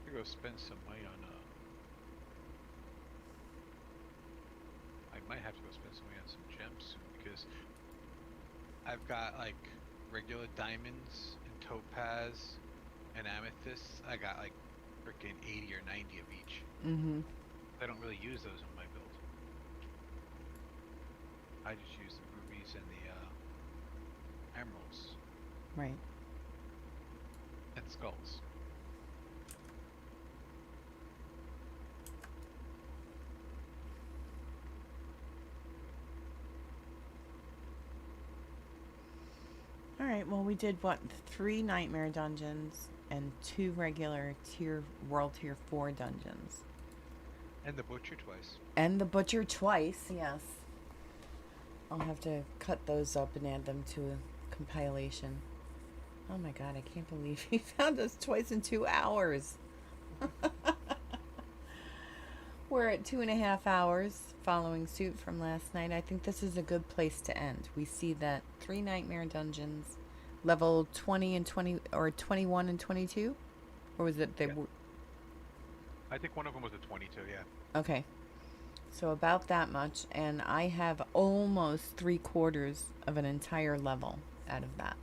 I'm gonna go spend some money on I might have to go spend some money on some gems soon because I've got like regular diamonds and topaz and amethysts. I got like freaking 80 or 90 of each. Mm-hmm. I don't really use those in my build. I just use the rubies and the emeralds Right. and skulls. All right. Well, we did what? 3 nightmare dungeons and 2 regular World Tier 4 dungeons. And the butcher twice. And the butcher twice, yes. I'll have to cut those up and add them to a compilation. Oh my god, I can't believe he found us twice in 2 hours. We're at 2.5 hours following suit from last night. I think this is a good place to end. We see that 3 nightmare dungeons, level 20 and 20, or 21 and 22? Or was it they Yeah. were. I think one of them was a 22, yeah. Okay. So about that much, and I have almost 3/4 of an entire level out of that.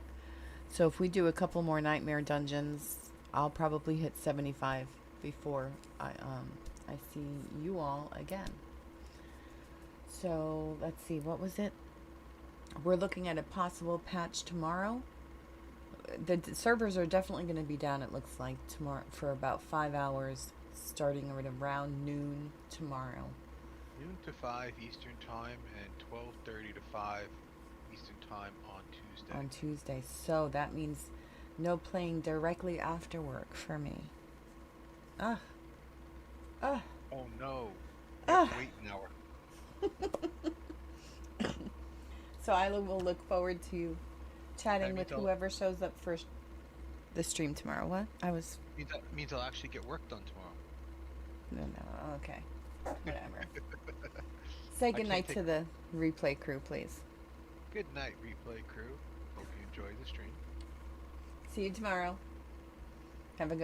So if we do a couple more nightmare dungeons, I'll probably hit 75 before I see you all again. So let's see, what was it? We're looking at a possible patch tomorrow. The servers are definitely going to be down. It looks like tomorrow for about 5 hours, starting at around noon tomorrow. Noon to 5 Eastern Time and 12:30 to 5 Eastern Time on Tuesday. On Tuesday. So that means no playing directly after work for me. Ah, ah, Oh no, we have ah. to wait an hour. So I will look forward to chatting That with means whoever shows up for the stream tomorrow. What? I was. means I'll actually get work done tomorrow. No, no. Okay. Whatever. Say I can't goodnight take to the replay crew, please. good night, replay crew. Hope you enjoy the stream. See you tomorrow. Have a good one.